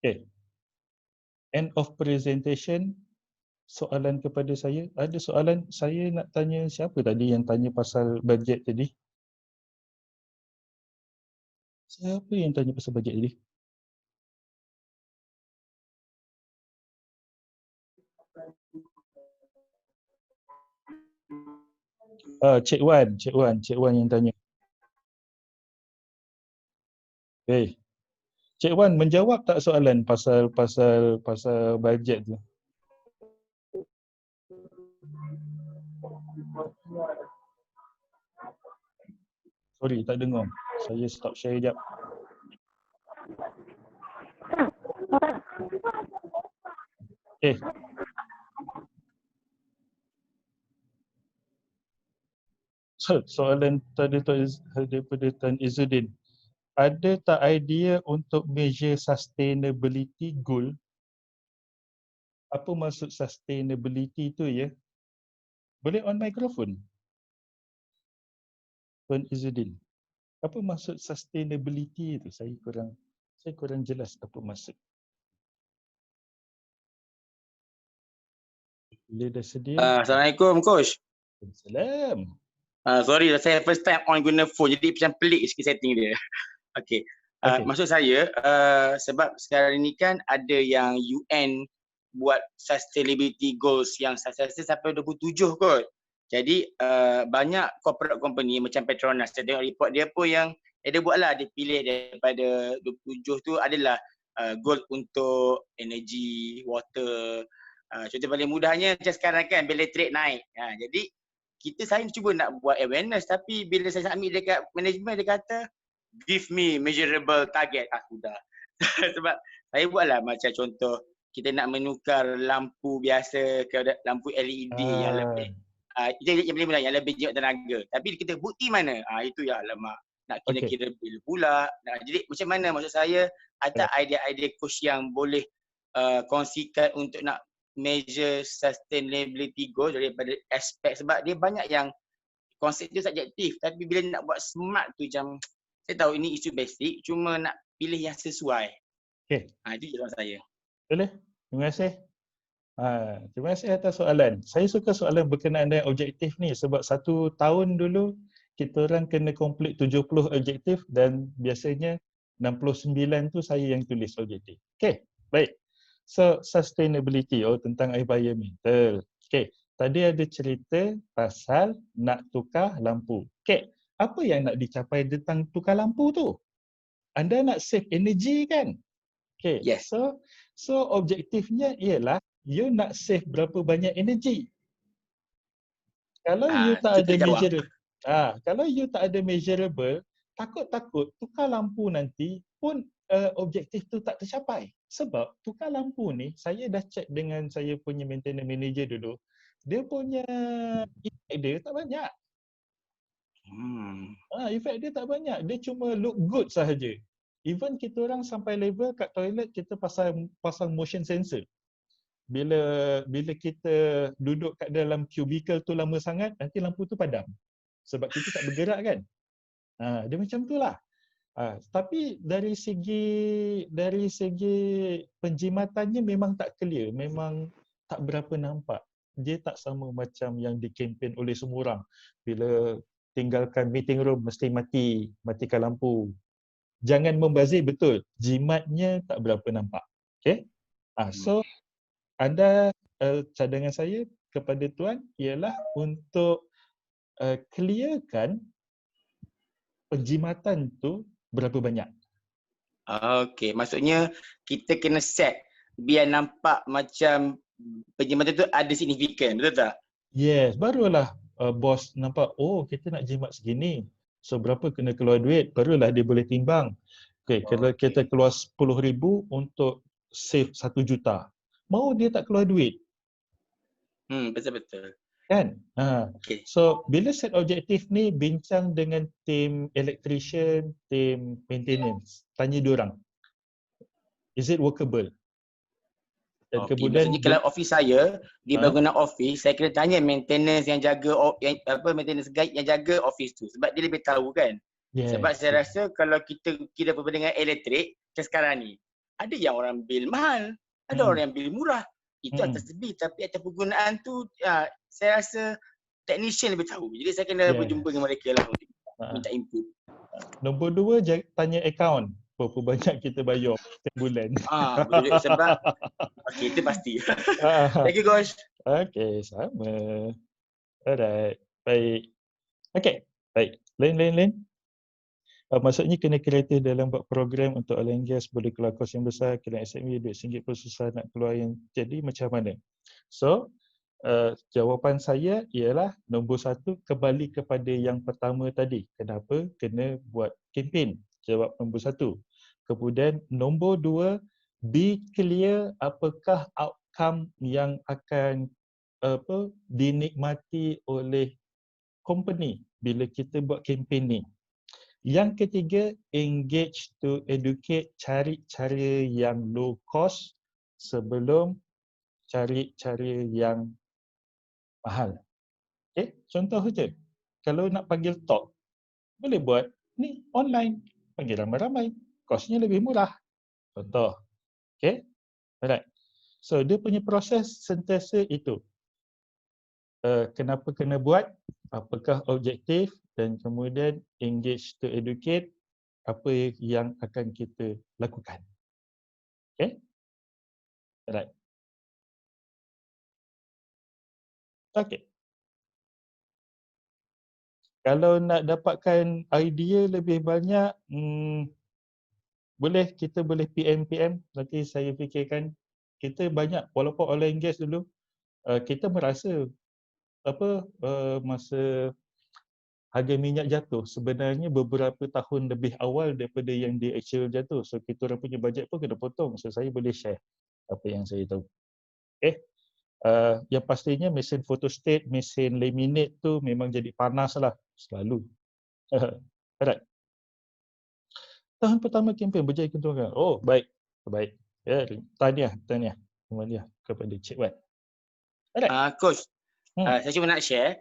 Okay. End of presentation. Soalan kepada saya. Ada soalan, saya nak tanya siapa tadi yang tanya pasal bajet tadi? Siapa yang tanya pasal bajet tadi? Cik Wan yang tanya. Okay. Cik Wan menjawab tak soalan pasal bajet tu? Sorry, tak dengar. Saya stop share sekejap. Okay. Soalan tadi tu daripada Tan Izzuddin. Ada tak idea untuk measure sustainability goal? Apa maksud sustainability tu ya? Boleh on microphone? Tan Izzuddin. Apa maksud sustainability tu? Saya kurang jelas apa maksud. Bila dah sedia. Assalamualaikum Coach. Salam. Sorry saya first time on guna phone jadi macam pelik sikit setting dia. Okay. Okay. Maksud saya sebab sekarang ni kan ada yang UN buat sustainability goals yang saya rasa sampai 27 kot. Jadi banyak corporate company macam Petronas, saya tengok report dia pun yang dia buatlah, dia pilih daripada 27 tu adalah goal untuk energy, water. Contoh paling mudahnya macam sekarang kan bill rate naik. Jadi saya cuba nak buat awareness tapi bila saya submit dekat management dia kata give me measurable target. Sudah. Sebab saya buatlah macam contoh kita nak menukar lampu biasa ke lampu LED yang lebih yang lebih jimat tenaga. Tapi kita bukti mana? Itu ya alamak. Nak kira-kira bil pula. Jadi macam mana maksud saya ada idea-idea coach yang boleh kongsikan untuk nak measure sustainability goal daripada aspek sebab dia banyak yang konsep dia subjektif tapi bila nak buat smart tu macam saya tahu ini isu basic cuma nak pilih yang sesuai. Okay. Itu jawapan saya. Boleh? Terima kasih. Terima kasih atas soalan. Saya suka soalan berkenaan dengan objektif ni sebab 1 tahun dulu kita orang kena complete 70 objektif dan biasanya 69 tu saya yang tulis objektif. Okay, baik. So, sustainability tentang environmental. Okay, tadi ada cerita pasal nak tukar lampu. Okay, apa yang nak dicapai tentang tukar lampu tu? Anda nak save energy kan? Okay, yes. So objektifnya ialah you nak save berapa banyak energy. Kalau you tak ada measurable, kalau you tak ada measurable, takut-takut tukar lampu nanti pun objektif tu tak tercapai. Sebab tukar lampu ni, saya dah check dengan saya punya maintenance manager dulu, dia punya effect dia tak banyak. Effect dia tak banyak, dia cuma look good sahaja. Even kita orang sampai level kat toilet kita pasang motion sensor. Bila kita duduk kat dalam cubicle tu lama sangat, nanti lampu tu padam. Sebab kita tak bergerak kan. Dia macam tu lah. Tapi dari segi penjimatannya memang tak clear, memang tak berapa nampak. Dia tak sama macam yang di-campaign oleh semua orang. Bila tinggalkan meeting room mesti matikan lampu. jangan membazir, betul. Jimatnya tak berapa nampak. Okay. So anda cadangan saya kepada tuan ialah untuk clearkan penjimatan tu berapa banyak. Okey, maksudnya kita kena set biar nampak macam penjimatan tu ada signifikan, betul tak? Yes, barulah bos nampak, oh kita nak jimat segini. So berapa kena keluar duit, barulah dia boleh timbang. Okay, kalau Okey. kita keluar 10,000 untuk save 1 juta, mau dia tak keluar duit. Betul-betul. Kan? Okey. So bila set objektif ni bincang dengan tim electrician, tim maintenance, tanya diorang, is it workable? Dan Okey, kemudian maksudnya kalau office saya di Ha? bangunan office, saya kena tanya maintenance yang jaga maintenance guide yang jaga office tu sebab dia lebih tahu kan. Sebab yes, saya rasa kalau kita kira dengan elektrik macam sekarang ni, ada yang orang bil mahal, ada orang yang bil murah. Itu atas bil, tapi atas penggunaan tu saya rasa technician lebih tahu. Jadi saya kena Yes. berjumpa dengan mereka lah untuk minta input. Nombor 2, tanya akaun. Berapa banyak kita bayar setiap bulan. Betul juga sebab okey itu pasti. Thank you Gosh. Okay, sama. Alright, baik. Okay, baik. Lain. Maksudnya kena kreatif dalam buat program untuk oil and gas, boleh keluar kos yang besar, kena SME duit RM1 pun susah nak keluar yang jadi macam mana? So, jawapan saya ialah nombor 1 kembali kepada yang pertama tadi. Kenapa kena buat kempen? Jawab nombor 1. Kemudian nombor 2, be clear apakah outcome yang akan dinikmati oleh company bila kita buat kempen ni. Yang ketiga, engage to educate, cari cara yang low cost sebelum cari cara yang mahal. Okay, contoh saja. Kalau nak panggil talk, boleh buat ni online, panggil ramai-ramai, kosnya lebih murah. Contoh. Okay, alright. So dia punya proses sentiasa itu. Kenapa kena buat, apakah objektif, dan kemudian engage to educate, apa yang akan kita lakukan. Okay? Alright. Okay. Kalau nak dapatkan idea lebih banyak, kita boleh PM, nanti saya fikirkan. Kita banyak, walaupun oil and gas dulu, kita merasa masa harga minyak jatuh sebenarnya beberapa tahun lebih awal daripada yang dia actual jatuh. So kita orang punya bajet pun kena potong. So saya boleh share apa yang saya tahu. Okay. Yang pastinya mesin photostat, mesin laminate tu memang jadi panas lah selalu. Alright. Tahun pertama kempen berjaya keuntungan. Oh, baik. Baik. Ya, tahniah kepada Cik Wan. Alright. Coach, saya cuma nak share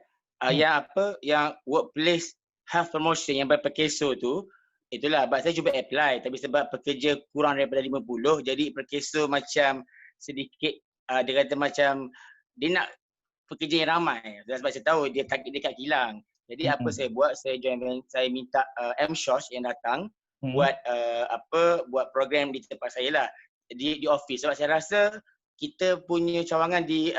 yang workplace health promotion yang berperkeso tu, itulah sebab saya cuba apply tapi sebab pekerja kurang daripada 50, jadi perkeso macam sedikit dia kata macam dia nak pekerja yang ramai. Sebab saya tahu dia target dekat kilang. Jadi apa saya buat, saya minta M-Shosh yang datang buat buat program di tempat saya lah, di office. Sebab saya rasa kita punya cawangan di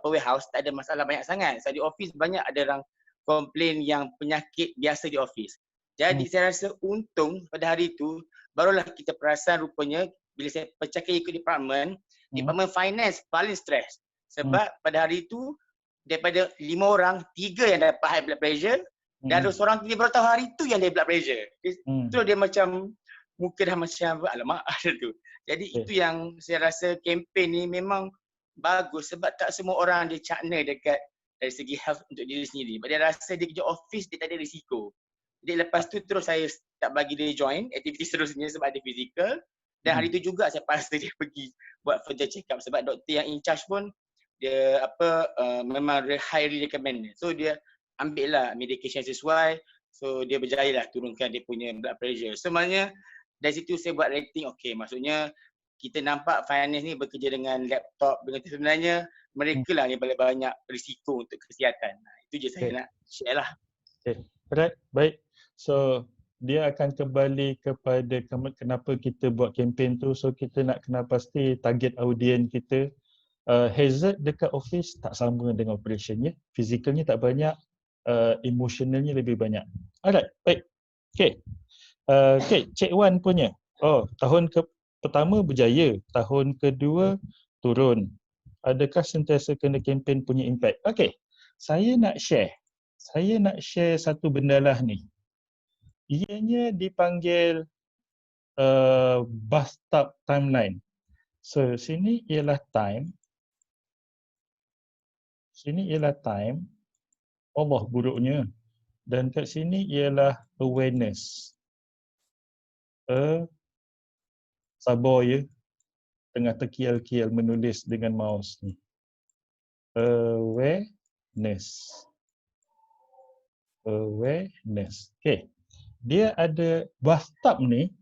warehouse tak ada masalah banyak sangat. Sebab di office banyak ada orang komplain yang penyakit biasa di office. Jadi saya rasa untung pada hari itu barulah kita perasan rupanya bila saya pecahkan ikut department finance paling stres. Sebab pada hari itu daripada 5 orang, 3 yang dapat high blood pressure dan ada seorang dia baru tahu hari itu yang dia blood pressure. Itu dia macam muka dah macam alamak ada tu. Jadi itu yang saya rasa kempen ni memang bagus sebab tak semua orang dia cakna dekat dari segi health untuk diri sendiri. Sebab dia rasa dia kerja office dia tak ada risiko. Jadi lepas tu terus saya tak bagi dia join aktiviti seterusnya sebab ada fizikal. Dan hari tu juga saya paksa dia pergi buat further check up sebab doktor yang in charge pun dia memang highly recommend. So dia ambil lah medication sesuai. So dia berjaya lah turunkan dia punya blood pressure. So maknanya dari situ saya buat rating, okey, maksudnya kita nampak finance ni bekerja dengan laptop, dengan sebenarnya mereka lah yang paling banyak risiko untuk kesihatan. Itu je saya nak share lah. Okay, alright, baik. So dia akan kembali kepada kenapa kita buat kempen tu. So kita nak kena pasti target audien kita. Hazard dekat office tak sama dengan operationnya. Physicalnya tak banyak, emotionalnya lebih banyak. Alright, baik. Okay. Okay, Cik Wan punya. Oh, tahun pertama berjaya, tahun kedua turun. Adakah sentiasa kena kempen punya impact? Okay, saya nak share satu benda lah ni. Ianya dipanggil bathtub timeline. So, sini ialah time. Allah buruknya. Dan kat sini ialah awareness. Sabar ya. Tengah terkial-kial menulis dengan mouse ni. Awareness. Okay. Dia ada bathtub ni.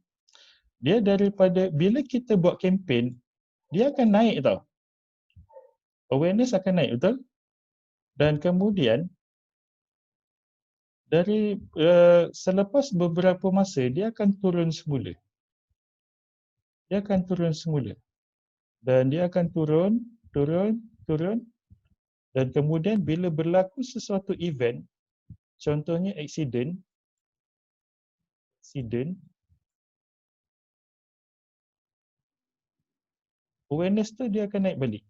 Dia daripada bila kita buat kempen, dia akan naik tau. Awareness akan naik, betul? Dan kemudian dari selepas beberapa masa dia akan turun semula. Dan dia akan turun dan kemudian bila berlaku sesuatu event, contohnya accident, awareness tu dia akan naik balik.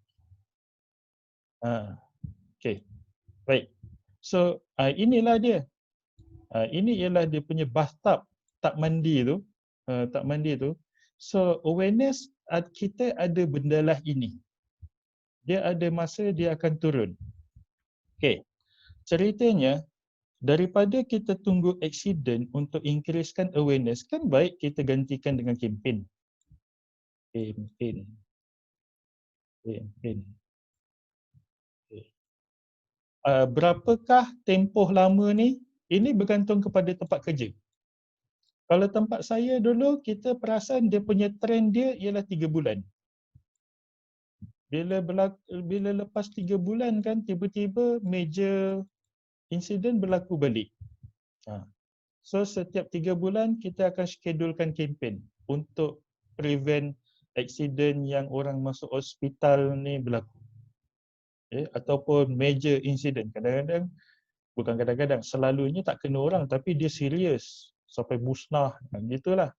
Okay, baik. So inilah dia. Ini ialah dia punya bathtub, tak mandi tu. So awareness kita ada bendalah ini. Dia ada masa dia akan turun. Okay. Ceritanya daripada kita tunggu accident untuk increasekan awareness, kan baik kita gantikan dengan kempen. Berapakah tempoh lama ni? Ini bergantung kepada tempat kerja. Kalau tempat saya dulu, kita perasan dia punya trend dia ialah 3 bulan. Bila lepas 3 bulan kan, tiba-tiba major insiden berlaku balik. So setiap 3 bulan kita akan schedulekan kempen untuk prevent accident yang orang masuk hospital ni berlaku. Ataupun major incident. Kadang-kadang, selalunya tak kena orang tapi dia serius sampai musnah, gitulah.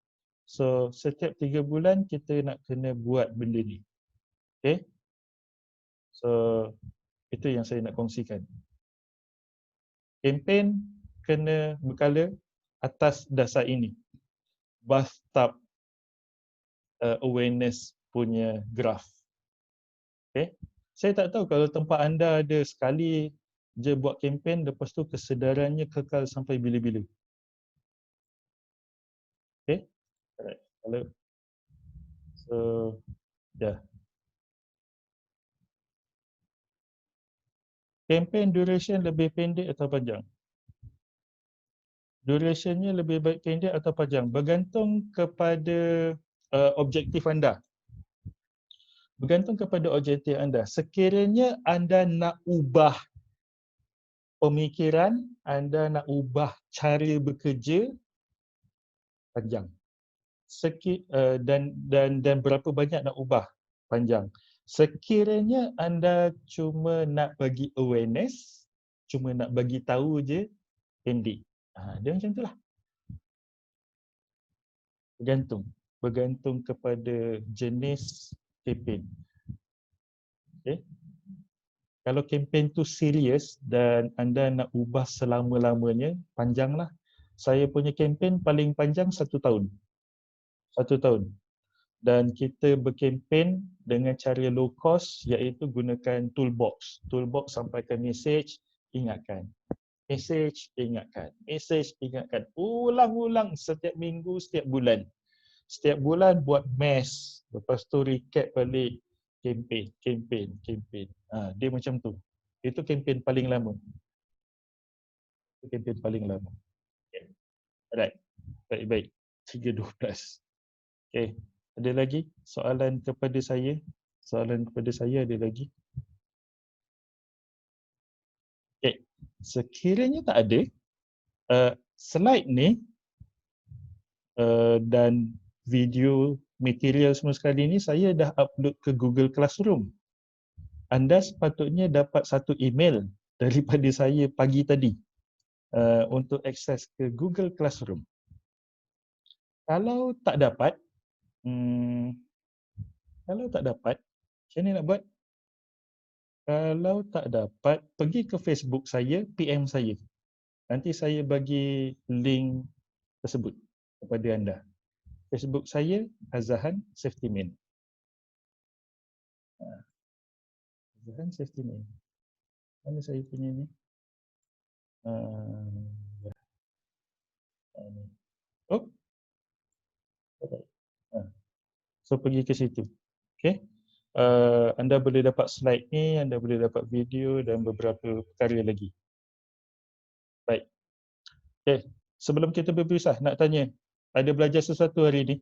So setiap 3 bulan kita nak kena buat benda ni. Okay. So itu yang saya nak kongsikan. Kempen kena berkala atas dasar ini. Bathtub awareness punya graph. Okay. Saya tak tahu kalau tempat anda ada sekali je buat kempen, lepas tu kesedarannya kekal sampai bila-bila. Okay. Alright. Hello. So, dah. Kempen duration lebih pendek atau panjang? Durationnya lebih baik pendek atau panjang? Bergantung kepada objektif anda. Sekiranya anda nak ubah pemikiran, anda nak ubah cara bekerja, panjang. Dan berapa banyak nak ubah, panjang. Sekiranya anda cuma nak bagi awareness, cuma nak bagi tahu je, pendek. Dia macam itulah. Bergantung kepada jenis kempen. Okay. Kalau kempen tu serius dan anda nak ubah selama-lamanya, panjanglah. Saya punya kempen paling panjang 1 tahun. 1 tahun. Dan kita berkempen dengan cara low cost, iaitu gunakan toolbox. Toolbox sampaikan message, ingatkan. Message, ingatkan. Ulang-ulang setiap minggu, setiap bulan. Setiap bulan buat mass. Lepas tu recap balik. Kempen. Dia macam tu. Itu kempen paling lama. Okay. Alright. Baik. 3.12. Okay. Ada lagi soalan kepada saya? Ada lagi? Okay. Sekiranya tak ada, slide ni dan video material semua sekali ni saya dah upload ke Google Classroom. Anda sepatutnya dapat satu email daripada saya pagi tadi untuk akses ke Google Classroom. Kalau tak dapat, macam mana nak buat? Kalau tak dapat, pergi ke Facebook saya, PM saya. Nanti saya bagi link tersebut kepada anda. Facebook saya, Azahan Safetyman. Azahan Safetyman. Mana saya punya ni? Oh. Alright. So pergi ke situ. Okay. Anda boleh dapat slide ni, anda boleh dapat video dan beberapa perkara lagi. Baik. Okay. Sebelum kita berpisah, nak tanya, ada belajar sesuatu hari ni?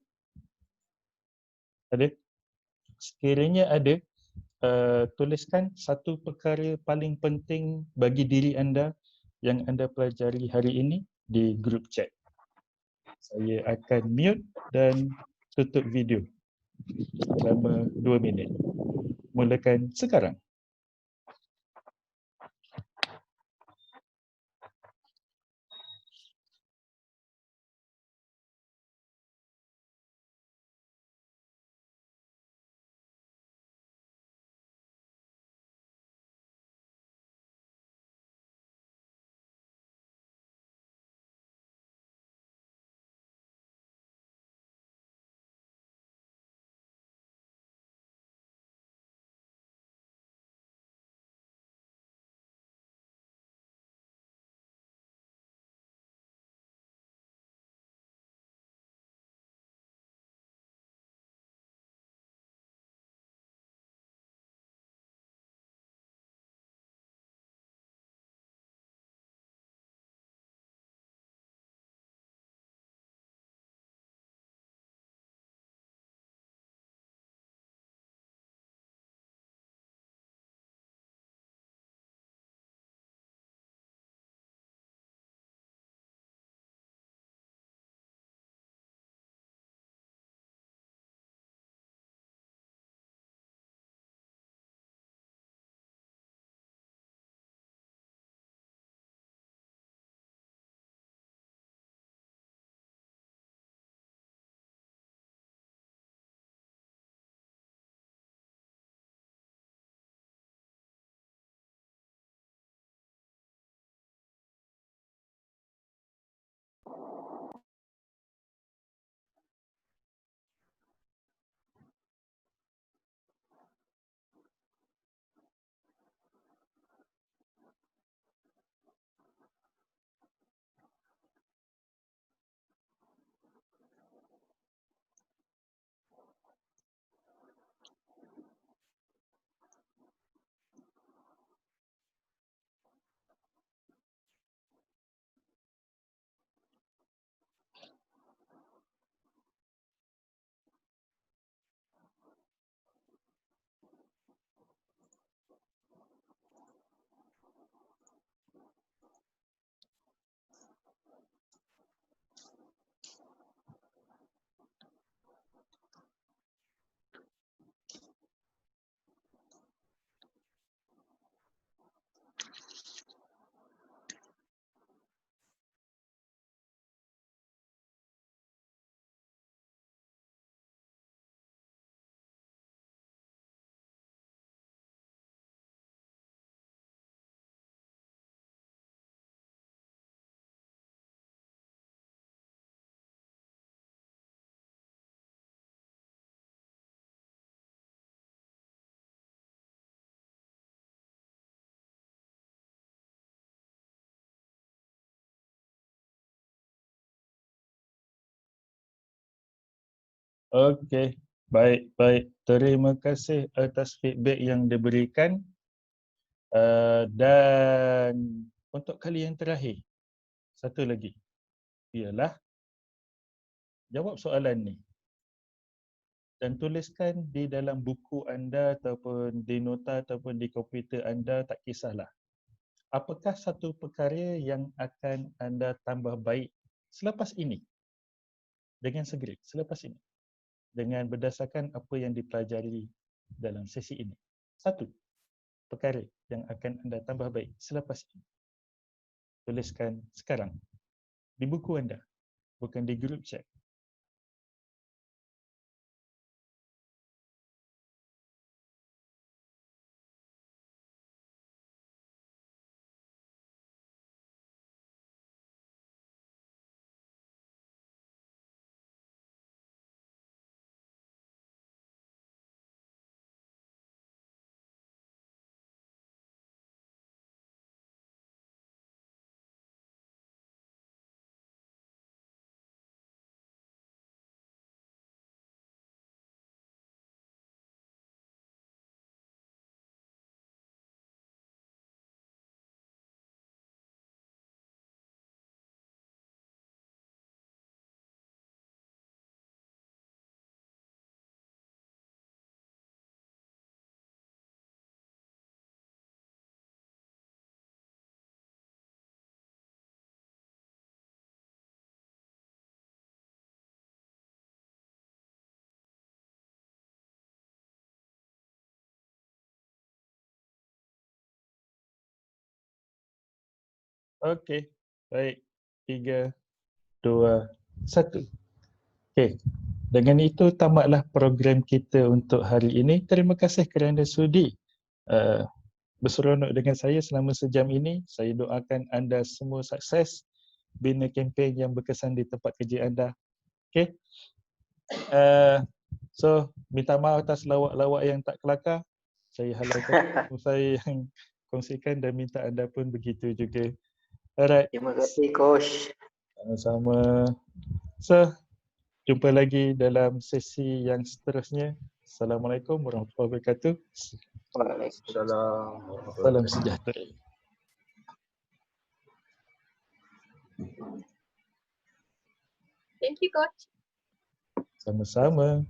Ada? Sekiranya ada, tuliskan satu perkara paling penting bagi diri anda yang anda pelajari hari ini di group chat. Saya akan mute dan tutup video selama 2 minit. Mulakan sekarang. Okey, baik. Terima kasih atas feedback yang diberikan. Dan untuk kali yang terakhir, satu lagi, ialah jawab soalan ni dan tuliskan di dalam buku anda ataupun di nota ataupun di komputer anda, tak kisahlah. Apakah satu perkara yang akan anda tambah baik selepas ini? dengan segera selepas ini dengan berdasarkan apa yang dipelajari dalam sesi ini. 1. Perkara yang akan anda tambah baik selepas ini. Tuliskan sekarang di buku anda, bukan di grup chat. Okey, baik. 3, 2, 1. Okey. Dengan itu tamatlah program kita untuk hari ini. Terima kasih kerana sudi berseronok dengan saya selama sejam ini. Saya doakan anda semua sukses bina kempen yang berkesan di tempat kerja anda. Okey. So, minta maaf atas lawak-lawak yang tak kelakar. Saya halaukan saya yang kongsikan dan minta anda pun begitu juga. Alright. Terima kasih coach. Sama-sama. So, jumpa lagi dalam sesi yang seterusnya. Assalamualaikum warahmatullahi wabarakatuh. Waalaikumsalam. Salam sejahtera. Thank you, Coach. Sama-sama.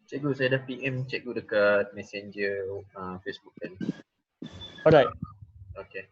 Cikgu, saya dah PM cikgu dekat Messenger Facebook tadi. Alright. Okay.